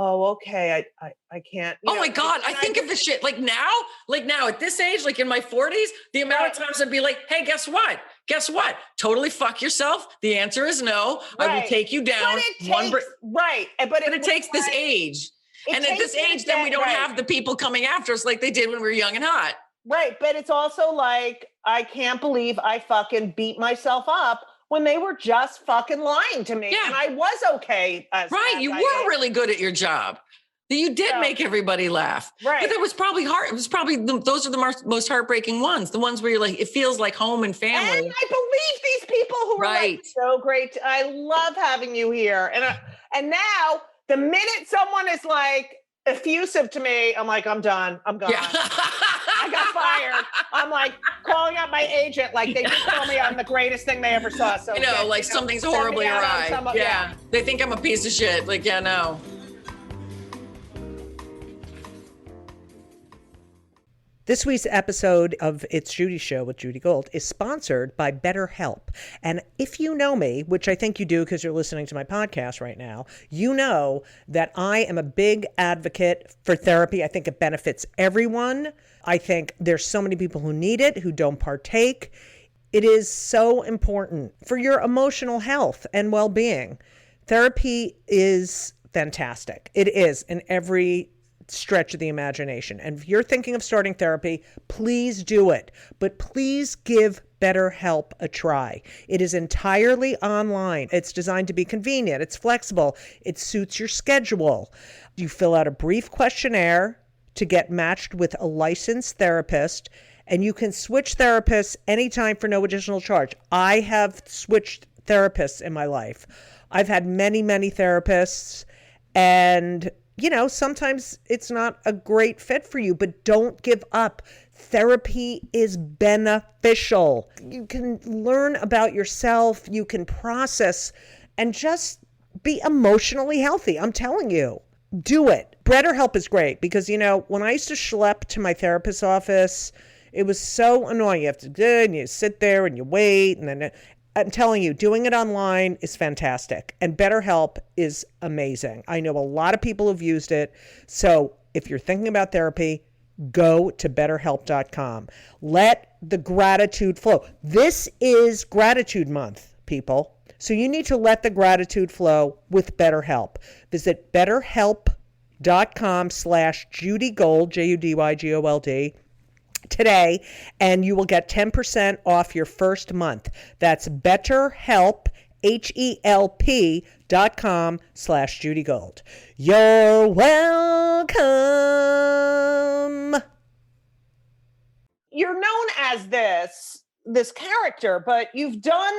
oh, okay, I can't. Oh my God. I think of the shit like now at this age, like in my 40s, the amount of times I'd be like, hey, guess what? Totally fuck yourself. The answer is no. I will take you down. But it takes this age. And at this age, then we don't have the people coming after us like they did when we were young and hot. Right. But it's also like, I can't believe I fucking beat myself up when they were just fucking lying to me. Yeah. And I was okay. You were really good at your job. You did make everybody laugh. Right. But it was probably hard. It was probably, those are the most heartbreaking ones. The ones where you're like, it feels like home and family. And I believe these people who were like, so great. I love having you here. And now the minute someone is like effusive to me, I'm like, I'm done. I'm gone. Yeah. I got fired. I'm like calling out my agent. Like they just told me I'm the greatest thing they ever saw. So something's horribly awry. Yeah. They think I'm a piece of shit. Like, yeah, no. This week's episode of It's Judy Show with Judy Gold is sponsored by BetterHelp. And if you know me, which I think you do because you're listening to my podcast right now, you know that I am a big advocate for therapy. I think it benefits everyone. I think there's so many people who need it, who don't partake. It is so important for your emotional health and well-being. Therapy is fantastic. It is in every stretch of the imagination. And if you're thinking of starting therapy, please do it. But please give BetterHelp a try. It is entirely online. It's designed to be convenient. It's flexible. It suits your schedule. You fill out a brief questionnaire to get matched with a licensed therapist, and you can switch therapists anytime for no additional charge. I have switched therapists in my life. I've had many, many therapists, and sometimes it's not a great fit for you, but don't give up. Therapy is beneficial. You can learn about yourself. You can process and just be emotionally healthy. I'm telling you, do it. BetterHelp is great because, when I used to schlep to my therapist's office, it was so annoying. You have to do it and you sit there and you wait. And then I'm telling you, doing it online is fantastic. And BetterHelp is amazing. I know a lot of people who've used it. So if you're thinking about therapy, go to BetterHelp.com. Let the gratitude flow. This is Gratitude Month, people. So you need to let the gratitude flow with BetterHelp. Visit BetterHelp.com/JudyGold, JudyGold, today, and you will get 10% off your first month. That's BetterHelp, HELP.com/JudyGold. You're welcome. You're known as this character, but you've done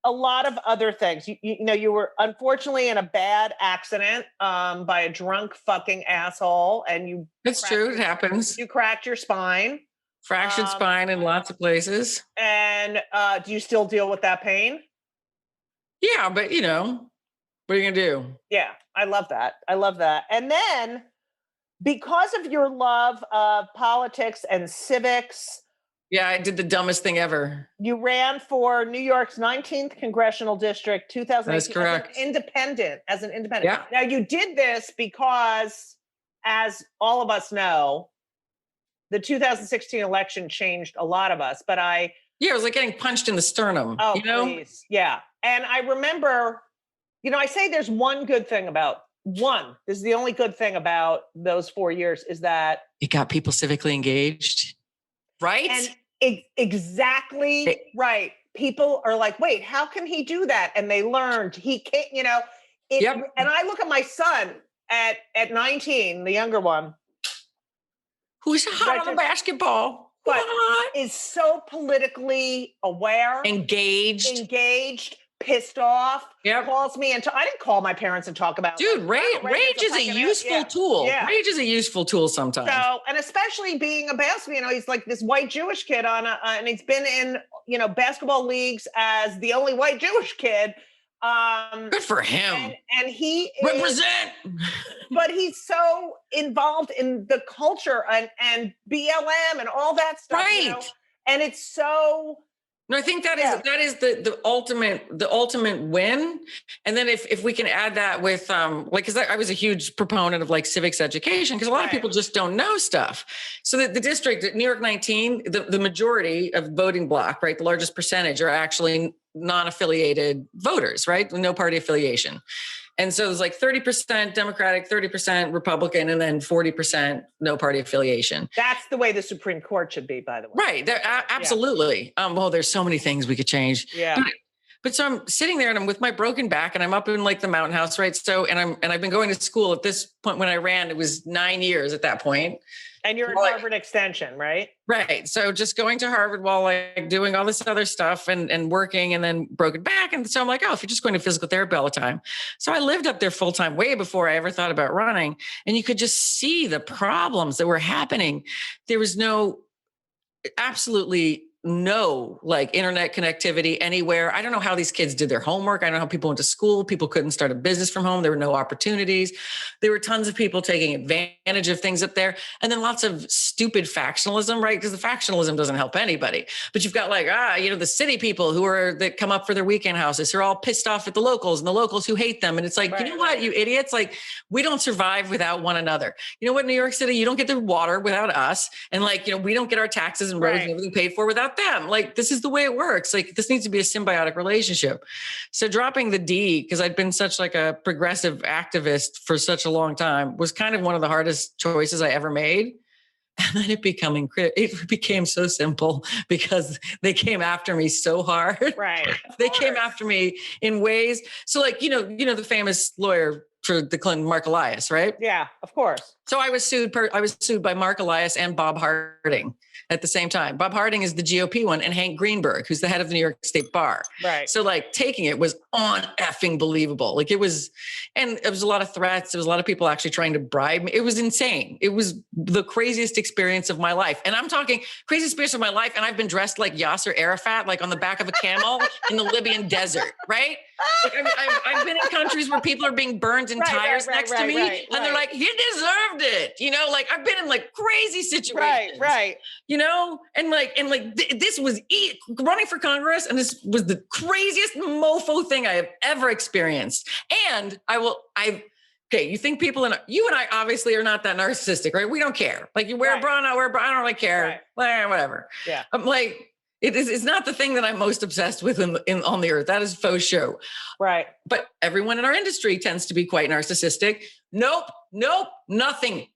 a lot of other things. You were unfortunately in a bad accident by a drunk fucking asshole, and It's true. It happens. You cracked your spine. Fractured spine in lots of places. And do you still deal with that pain? Yeah, but what are you gonna do? Yeah, I love that. And then because of your love of politics and civics, yeah, I did the dumbest thing ever. You ran for New York's 19th Congressional District, 2018. That's correct. As an independent. Yeah. Now, you did this because, as all of us know, the 2016 election changed a lot of us. But Yeah, it was like getting punched in the sternum. Oh, please. Yeah. And I remember, I say there's one good thing about this is the only good thing about those 4 years is that it got people civically engaged. Right? And exactly right. People are like, wait, how can he do that? And they learned he can't, Yep. And I look at my son at 19, the younger one, who's hot on the basketball, but is so politically aware, engaged. pissed off, Yep. calls me and I didn't call my parents and talk about Dude, rage is a useful tool. Yeah. Rage is a useful tool sometimes. So, and especially being a basketball, he's like this white Jewish kid and he's been in, basketball leagues as the only white Jewish kid. Good for him. And he represent. But he's so involved in the culture and BLM and all that stuff. Right. And it's so. No, I think that is the ultimate win. And then if we can add that with because I was a huge proponent of like civics education, because a lot of people just don't know stuff. So the district, New York 19, the majority of voting bloc, right, the largest percentage are actually non-affiliated voters, right, no party affiliation. And so it's like 30% Democratic, 30% Republican, and then 40% no party affiliation. That's the way the Supreme Court should be, by the way. Right. Absolutely. Yeah. Well, there's so many things we could change. Yeah. But so I'm sitting there and I'm with my broken back and I'm up in like the mountain house, right? So, and I've been going to school at this point. When I ran, it was 9 years at that point. And you're at Harvard Extension, right? Right. So just going to Harvard while like doing all this other stuff and working and then broken back. And so I'm like, if you're just going to physical therapy all the time. So I lived up there full time way before I ever thought about running. And you could just see the problems that were happening. There was absolutely no like internet connectivity anywhere. I don't know how these kids did their homework. I don't know how people went to school. People couldn't start a business from home. There were no opportunities. There were tons of people taking advantage of things up there. And then lots of stupid factionalism, right? Because the factionalism doesn't help anybody. But you've got like, the city people that come up for their weekend houses who are all pissed off at the locals and the locals who hate them. And it's like, you know what, you idiots, like we don't survive without one another. You know what, New York City, you don't get the water without us. And like, we don't get our taxes and roads and everything paid for without them. Like, this is the way it works. Like, this needs to be a symbiotic relationship. So dropping the D, because I'd been such like a progressive activist for such a long time, was kind of one of the hardest choices I ever made. And then it became so simple because they came after me so hard. Right. They came after me in ways. So like, the famous lawyer for the Clinton, Mark Elias, right? Yeah, of course. So I was sued by Mark Elias and Bob Harding at the same time. Bob Harding is the GOP one, and Hank Greenberg, who's the head of the New York State Bar. Right. So like taking it was effing believable. Like it was a lot of threats. There was a lot of people actually trying to bribe me. It was insane. It was the craziest experience of my life. And I'm talking craziest experience of my life. And I've been dressed like Yasser Arafat, like on the back of a camel in the Libyan desert, right? Like I've been in countries where people are being burned in tires next to me. And they're like, he deserved it. Like I've been in like crazy situations. Right. This was running for Congress. And this was the craziest mofo thing I have ever experienced. And you think you and I obviously are not that narcissistic, right? We don't care. Like you wear a bra, not wear a bra. I don't really care. Right. Whatever. Yeah. I'm like, it's not the thing that I'm most obsessed with on the earth. That is faux show. Right. But everyone in our industry tends to be quite narcissistic. Nope. Nothing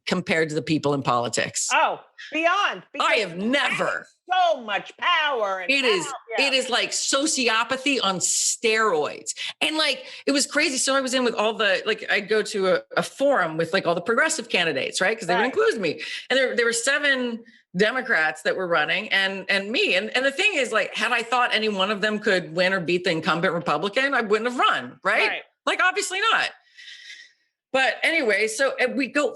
compared to the people in politics. Oh, beyond. I have never. So much power. It is like sociopathy on steroids. And like, it was crazy. So I was in with all I'd go to a forum with like all the progressive candidates, right? Because they would include me. And there were 7 Democrats that were running and me. And the thing is, like, had I thought any one of them could win or beat the incumbent Republican, I wouldn't have run, right? Like, obviously not. But anyway, so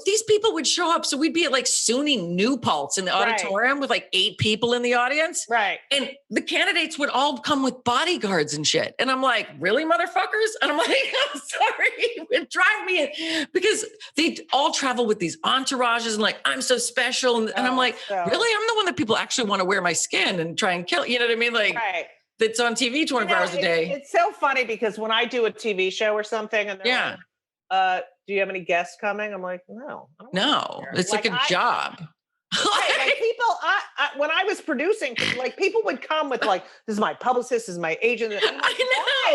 these people would show up. So we'd be at like SUNY New Paltz in the auditorium with like 8 people in the audience. Right. And the candidates would all come with bodyguards and shit. And I'm like, really, motherfuckers? And I'm like, I'm sorry. It drive me in. Because they all travel with these entourages and like, I'm so special. And I'm like, really? I'm the one that people actually want to wear my skin and try and kill. You know what I mean? Like, that's on TV 24 hours a day. It's so funny because when I do a TV show or something and they're like, do you have any guests coming? I'm like, no. It's like a job. Like people, when I was producing, like people would come with like, this is my publicist, this is my agent. And I'm like,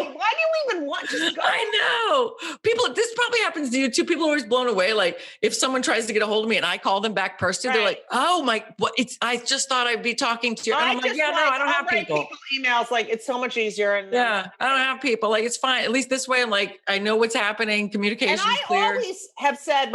Why do you even want to go? I know. People, this probably happens to you too. People are always blown away. Like if someone tries to get a hold of me and I call them back personally, they're like, oh my, what? I just thought I'd be talking to you. And I'm like, yeah, no, I don't have people. Emails, like it's so much easier. And yeah, I don't have people. Like it's fine. At least this way, I'm like, I know what's happening. Communication is clear. I always have said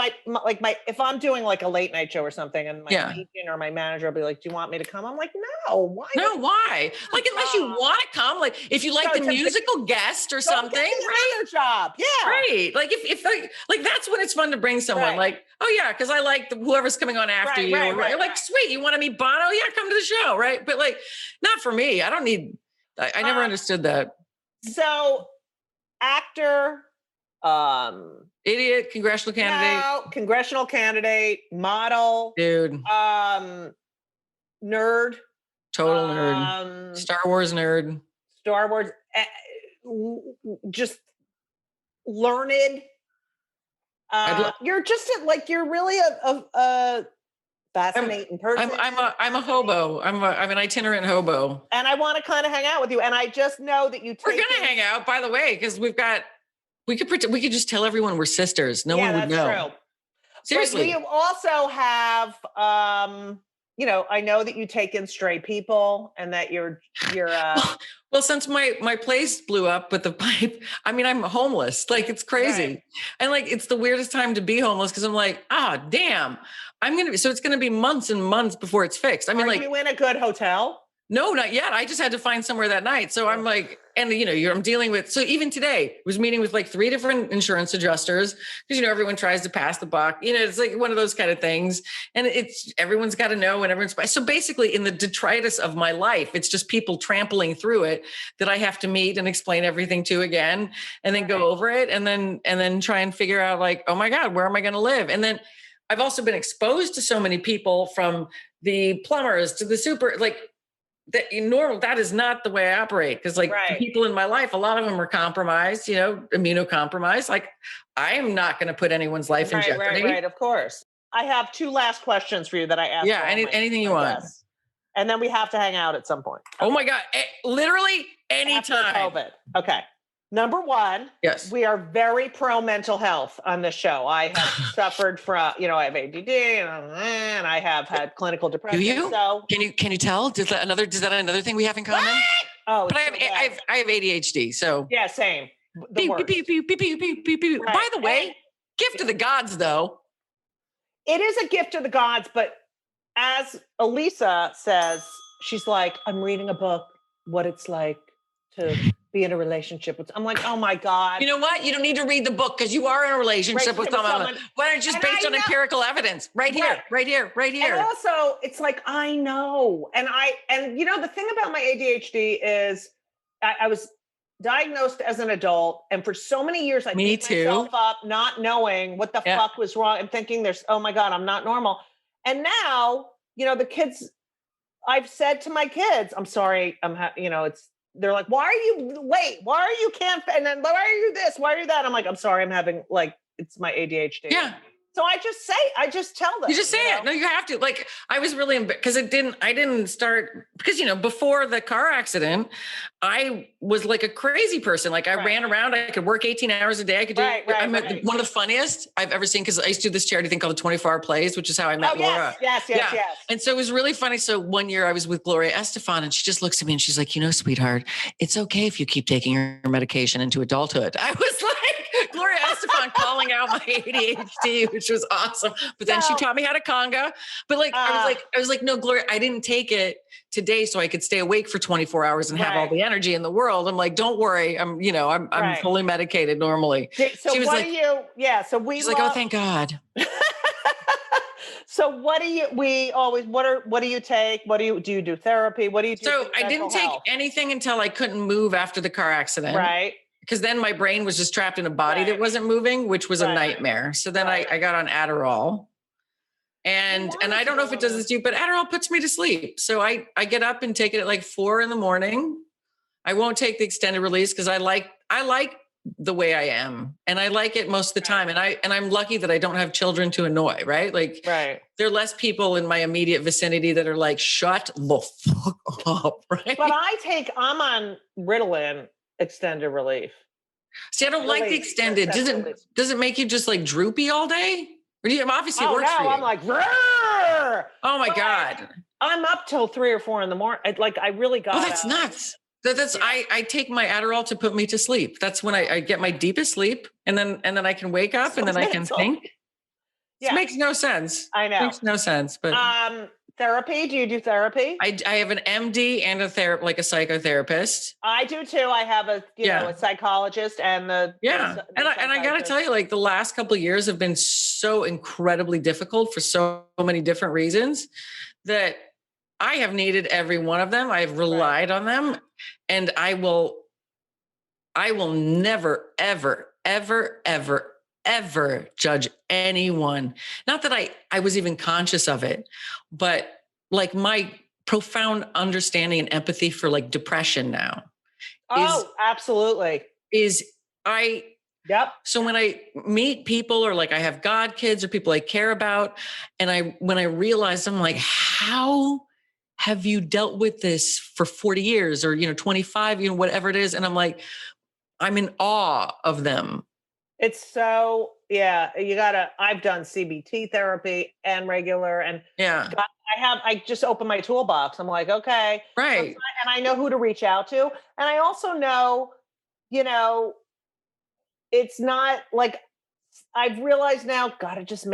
if I'm doing like a late night show or something, and my agent or my manager will be like, "Do you want me to come?" I'm like, "No, why? No, why? Like unless you want to come, like if you like the musical guest or something, right? Your job, yeah, right. Like if like that's when it's fun to bring someone. Right. Like, oh yeah, because I like whoever's coming on after you. Right. Like, sweet, you want to meet Bono? Yeah, come to the show, right? But like, not for me. I don't need. I never understood that. So, actor. Idiot, congressional candidate, model, dude, nerd, total nerd, Star Wars nerd, just learned. You're just you're really a fascinating person. I'm a hobo. I'm an itinerant hobo, and I want to kind of hang out with you. And I just know that we're gonna hang out, by the way, because we could just tell everyone we're sisters. No one would know. True. Seriously. But we also have, I know that you take in stray people and that you're. Well, since my place blew up with the pipe, I mean, I'm homeless. Like it's crazy, right. And like it's the weirdest time to be homeless because I'm like, damn, so it's gonna be months and months before it's fixed. I mean, Are you in a good hotel? No, not yet. I just had to find somewhere that night. So I'm like, and I'm dealing with, so even today I was meeting with like 3 different insurance adjusters because, everyone tries to pass the buck, it's like one of those kind of things. And everyone's got to know and so basically in the detritus of my life, it's just people trampling through it that I have to meet and explain everything to again, and then go over it. And then try and figure out like, oh my God, where am I going to live? And then I've also been exposed to so many people from the plumbers to the that is not the way I operate. Cause the people in my life, a lot of them are compromised, immunocompromised. Like I am not going to put anyone's life in jeopardy. Right. Of course. I have 2 last questions for you that I asked. Yeah. Anything you want. Guests. And then we have to hang out at some point. Okay. Oh my God. Literally anytime. Okay. Number 1, yes, we are very pro mental health on this show. I have suffered from, I have ADD and I have had clinical depression. Do you? So can you tell? Is that another thing we have in common? What? Oh, but I have ADHD. So yeah, same. Beep, beep, beep, beep, beep, beep, beep, beep. Right. By the way, gift of the gods, though. It is a gift of the gods, but as Elisa says, she's like, I'm reading a book, what it's like to be in a relationship with. I'm like, oh my God. You know what? You don't need to read the book because you are in a relationship with someone. Why don't you just based on empirical evidence? Right here. And also, it's like, I know. And the thing about my ADHD is I was diagnosed as an adult. And for so many years, I beat myself up, not knowing what the fuck was wrong and thinking oh my God, I'm not normal. And now, the kids, I've said to my kids, I'm sorry, they're like, why are you late? Why are you and then why are you this? Why are you that? I'm like, I'm sorry, I'm having it's my ADHD. Yeah. So I just tell them. You just say it. No, you have to. Like, I was really, because I didn't start, because, before the car accident, I was like a crazy person. Like I ran around, I could work 18 hours a day. I could do, one of the funniest I've ever seen, because I used to do this charity thing called the 24-Hour Plays, which is how I met Laura. Yes. And so it was really funny. So one year I was with Gloria Estefan and she just looks at me and she's like, sweetheart, it's okay if you keep taking your medication into adulthood. I was like, Gloria Estefan calling out my ADHD, which was awesome. But then she taught me how to conga. But I was like, no, Gloria, I didn't take it today so I could stay awake for 24 hours and have all the energy in the world. I'm like, don't worry. I'm fully medicated normally. So she was what like, are you? Yeah. So she's like, oh, thank God. So what do you take? Do you do therapy? What do you do? So I didn't take anything until I couldn't move after the car accident. Right. Because then my brain was just trapped in a body that wasn't moving, which was a nightmare. So then I got on Adderall. And I don't know if it does this to you, but Adderall puts me to sleep. So I get up and take it at like 4 a.m. I won't take the extended release because I like the way I am. And I like it most of the time. And I'm lucky that I don't have children to annoy, right? Like there are less people in my immediate vicinity that are like, shut the fuck up, right? But I'm on Ritalin extended relief. See, I don't like the Relief. extended. Does it make you just like droopy all day? Or do you obviously it Oh works for no, you? I'm like, "Rrrr!" Oh my But God. I'm up till 3 or 4 in the morning. I really got. Oh, that's nuts. That's I take my Adderall to put me to sleep. That's when I get my deepest sleep, and then I can wake up and then I can think. Yeah. It makes no sense. I know. Makes no sense. But therapy. Do you do therapy? I have an MD and a psychotherapist. I do too. I have a a psychologist and the and I got to tell you, like the last couple of years have been so incredibly difficult for so many different reasons that I have needed every one of them. I've relied on them, and I will never, ever, ever, ever, ever judge anyone. Not that I was even conscious of it, but like my profound understanding and empathy for like depression now. Absolutely. Yep. So when I meet people or like I have God kids or people I care about, and when I realize I'm like, how have you dealt with this for 40 years or, 25, whatever it is. And I'm like, I'm in awe of them. It's so, I've done CBT therapy and regular and I just open my toolbox. I'm like, okay. Right. And I know who to reach out to. And I also know, it's not like I've realized now, gotta just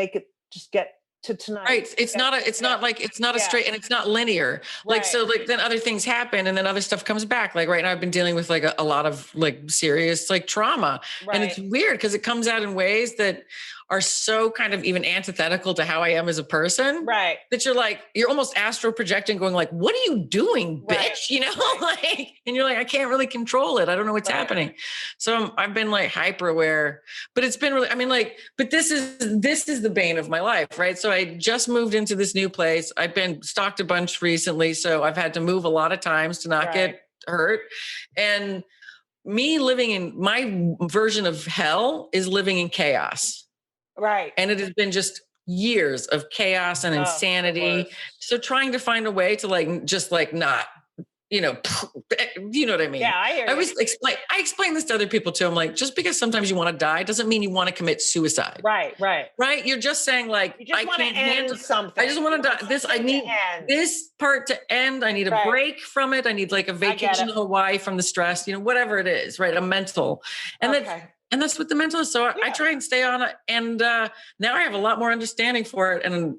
get to tonight. Right. It's not a straight, and it's not linear. Like, so like then other things happen and then other stuff comes back. Like right now I've been dealing with like a lot of like serious like trauma. Right. And it's weird because it comes out in ways that are so kind of even antithetical to how I am as a person. Right. That you're almost astral projecting going like, what are you doing, bitch? Like, and you're like, I can't really control it. I don't know what's happening. So I've been like hyper aware, but it's been really, but this is the bane of my life. Right. So I just moved into this new place. I've been stalked a bunch recently. So I've had to move a lot of times to not get hurt. And me living in my version of hell is living in chaos. Right. And it has been just years of chaos and insanity. So trying to find a way to like, just like not, you know what I mean? Yeah, I hear you. I explain this to other people too. I'm like, just because sometimes you want to die doesn't mean you want to commit suicide. Right. You're just saying like, I can't handle something. I just want to die. I need this part to end. I need a break from it. I need like a vacation to Hawaii from the stress, whatever it is, right? A mental. And that's what the mental is. So I try and stay on it. And now I have a lot more understanding for it and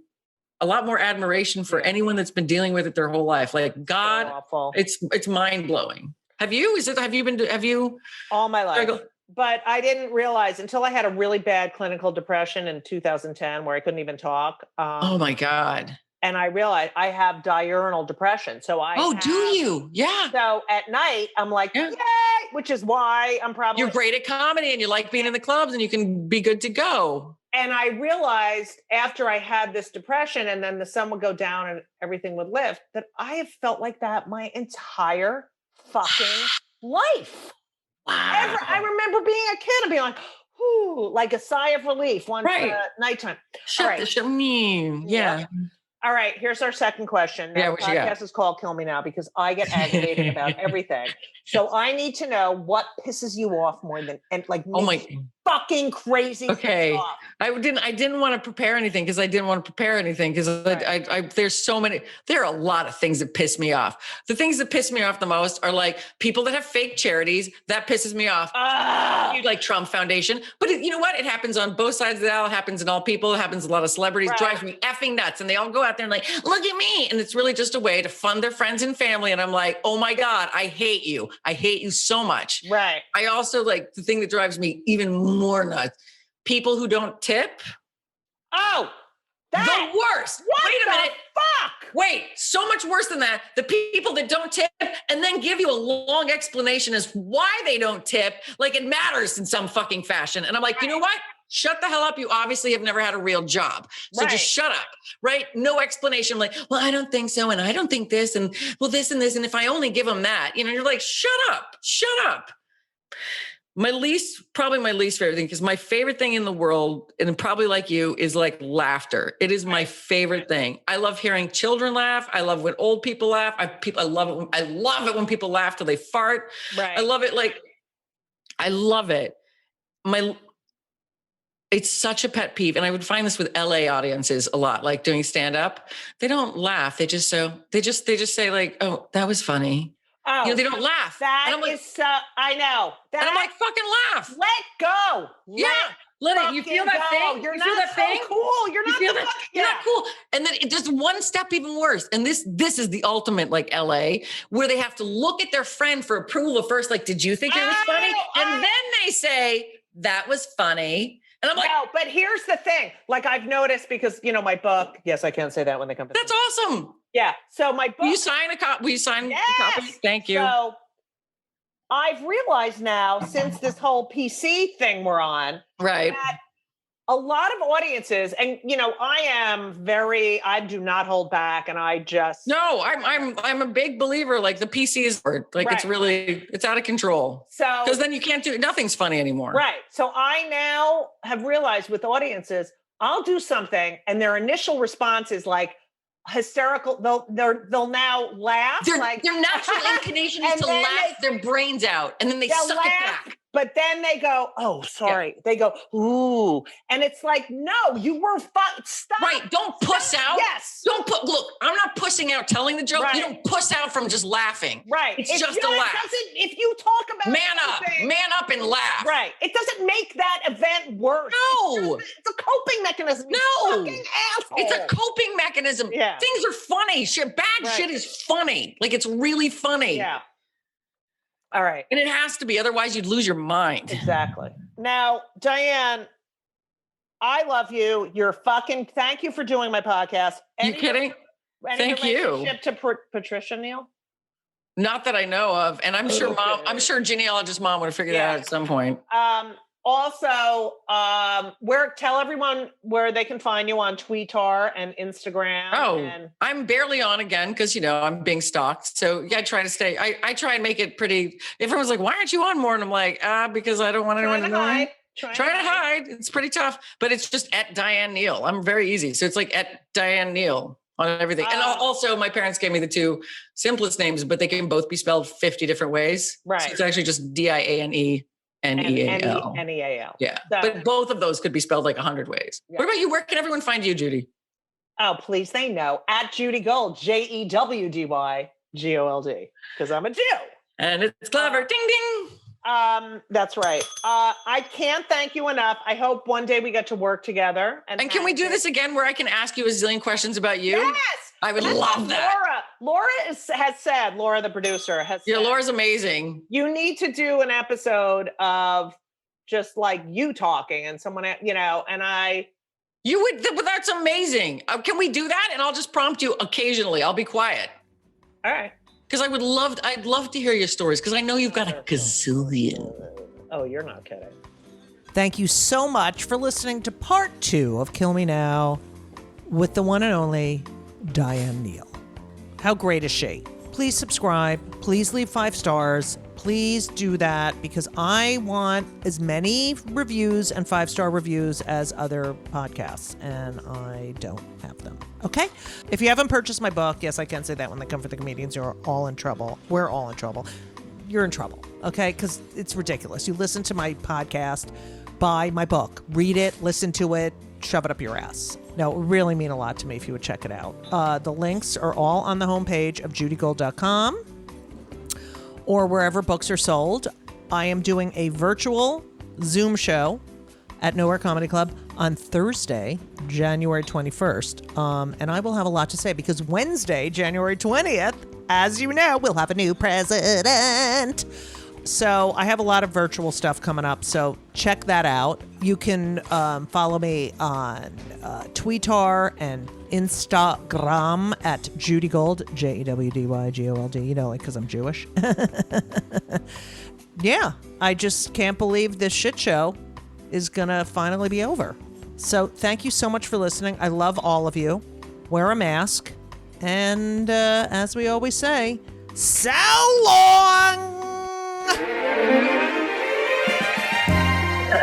a lot more admiration for anyone that's been dealing with it their whole life. Like God, it's mind blowing. Have you all my life? But I didn't realize until I had a really bad clinical depression in 2010 where I couldn't even talk. Oh my God. And I realized I have diurnal depression. So do you? Yeah. So at night I'm like, yay, which is why I'm probably. You're great at comedy and you like being in the clubs and you can be good to go. And I realized after I had this depression and then the sun would go down and everything would lift that I have felt like that my entire fucking life. Wow. I remember being a kid and being like, whoo, like a sigh of relief once nighttime. Yeah. All right, here's our second question. Now, the podcast is called Kill Me Now because I get aggravated about everything. So I need to know what pisses you off more than fucking crazy. Okay. I didn't want to prepare anything because there are a lot of things that piss me off. The things that piss me off the most are like people that have fake charities. That pisses me off. You like Trump Foundation, but you know what? It happens on both sides of the aisle. It happens in all people. It happens in a lot of celebrities. Drives me effing nuts. And they all go out there and like, look at me. And it's really just a way to fund their friends and family. And I'm like, oh my God, I hate you. I hate you so much. Right. I also like the thing that drives me even more nuts. People who don't tip. Oh, the worst. Wait a minute. Fuck. Wait, so much worse than that. The people that don't tip and then give you a long explanation as why they don't tip, like it matters in some fucking fashion. And I'm like, you know what? Shut the hell up. You obviously have never had a real job. So just shut up, right? No explanation. Like, well, I don't think so. And I don't think this and well, this and this. And if I only give them that, you're like, shut up. Probably my least favorite thing, because my favorite thing in the world, and probably like you, is like laughter. It is my favorite thing. I love hearing children laugh. I love when old people laugh. I love it when people laugh till they fart. Right. I love it. Like I love it. It's such a pet peeve. And I would find this with LA audiences a lot, like doing stand up. They don't laugh. They just say like, oh, that was funny. Oh, you know, they don't laugh. That and I'm like, is so, I know. And I'm like, fucking laugh. Let go. Let it. You feel that thing? You're you not feel that so thing? cool. You're not You're not cool. And then it does one step even worse. And this is the ultimate, like LA, where they have to look at their friend for approval first. Like, did you think it was funny? And then they say, that was funny. And I'm like, no, but here's the thing. Like I've noticed because, you know, my book, yes, I can't say that when they come to that's awesome. Yeah. So my book. Will you sign a copy? Will you sign a copy? Thank you. So I've realized now since this whole PC thing we're on, right, that a lot of audiences, and you know, I do not hold back, and I just I'm a big believer. Like the PC is like right. it's out of control. So because then you can't do nothing's funny anymore. Right. So I now have realized with audiences, I'll do something, and their initial response is like hysterical. They'll now laugh. Their natural inclination is to laugh their brains out, and then they suck it back. But then they go, oh, sorry. Yeah. They go, ooh. And it's like, no, you were stop. Right. Don't puss out. Yes. Look, I'm not pussing out telling the joke. Right. You don't puss out from just laughing. Right. It's just a laugh. If you talk about man up and laugh. Right. It doesn't make that event worse. No. It's a coping mechanism. No. You fucking asshole. It's a coping mechanism. Yeah. Things are funny. Bad shit is funny. Like it's really funny. Yeah. All right. And it has to be. Otherwise, you'd lose your mind. Exactly. Now, Diane, I love you. Thank you for doing my podcast. You kidding? Thank you. To Patricia Neal? Not that I know of. And I'm sure genealogist mom would have figured that out at some point. Also, tell everyone where they can find you on Twitter and Instagram. Oh, I'm barely on again because, you know, I'm being stalked. So yeah, I try to stay. I try and make it pretty. Everyone's like, why aren't you on more? And I'm like, because I don't want anyone to know. Trying to hide. It's pretty tough, but it's just at Diane Neal. I'm very easy. So it's like at Diane Neal on everything. And also my parents gave me the two simplest names, but they can both be spelled 50 different ways. Right. So it's actually just DIANE. Neal. Neal. Yeah. So, but both of those could be spelled like 100 ways. Yeah. What about you? Where can everyone find you, Judy? Oh, please, they know. At Judy Gold, JEWDYGOLD, because I'm a Jew. And it's clever. Ding, ding. That's right. I can't thank you enough. I hope one day we get to work together. And can we do this again where I can ask you a zillion questions about you? Yes. I would love that. Laura the producer has said. Yeah, Laura's amazing. You need to do an episode of just like you talking and someone, you know, and you would, but that's amazing. Can we do that? And I'll just prompt you occasionally. I'll be quiet. All right. Because I'd love to hear your stories because I know you've got a gazillion. Oh, you're not kidding. Thank you so much for listening to part 2 of Kill Me Now with the one and only Diane Neal. How great is she? Please subscribe. Please leave 5 stars. Please do that because I want as many reviews and 5-star reviews as other podcasts, and I don't have them. Okay? If you haven't purchased my book, yes, I can say that when they come for the comedians, you're all in trouble. We're all in trouble. You're in trouble, okay? Because it's ridiculous. You listen to my podcast, buy my book, read it, listen to it, shove it up your ass. No, it would really mean a lot to me if you would check it out. The links are all on the homepage of judygold.com or wherever books are sold. I am doing a virtual Zoom show at Nowhere Comedy Club on Thursday, January 21st. And I will have a lot to say because Wednesday, January 20th, as you know, we'll have a new president. So I have a lot of virtual stuff coming up, so check that out. You can follow me on Twitter and Instagram at Judy Gold, JEWDYGOLD, you know, like because I'm Jewish. Yeah, I just can't believe this shit show is going to finally be over. So thank you so much for listening. I love all of you. Wear a mask. And as we always say, so long!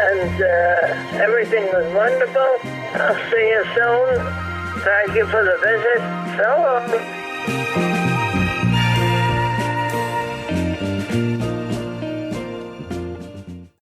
And everything was wonderful. I'll see you soon. Thank you for the visit. So long.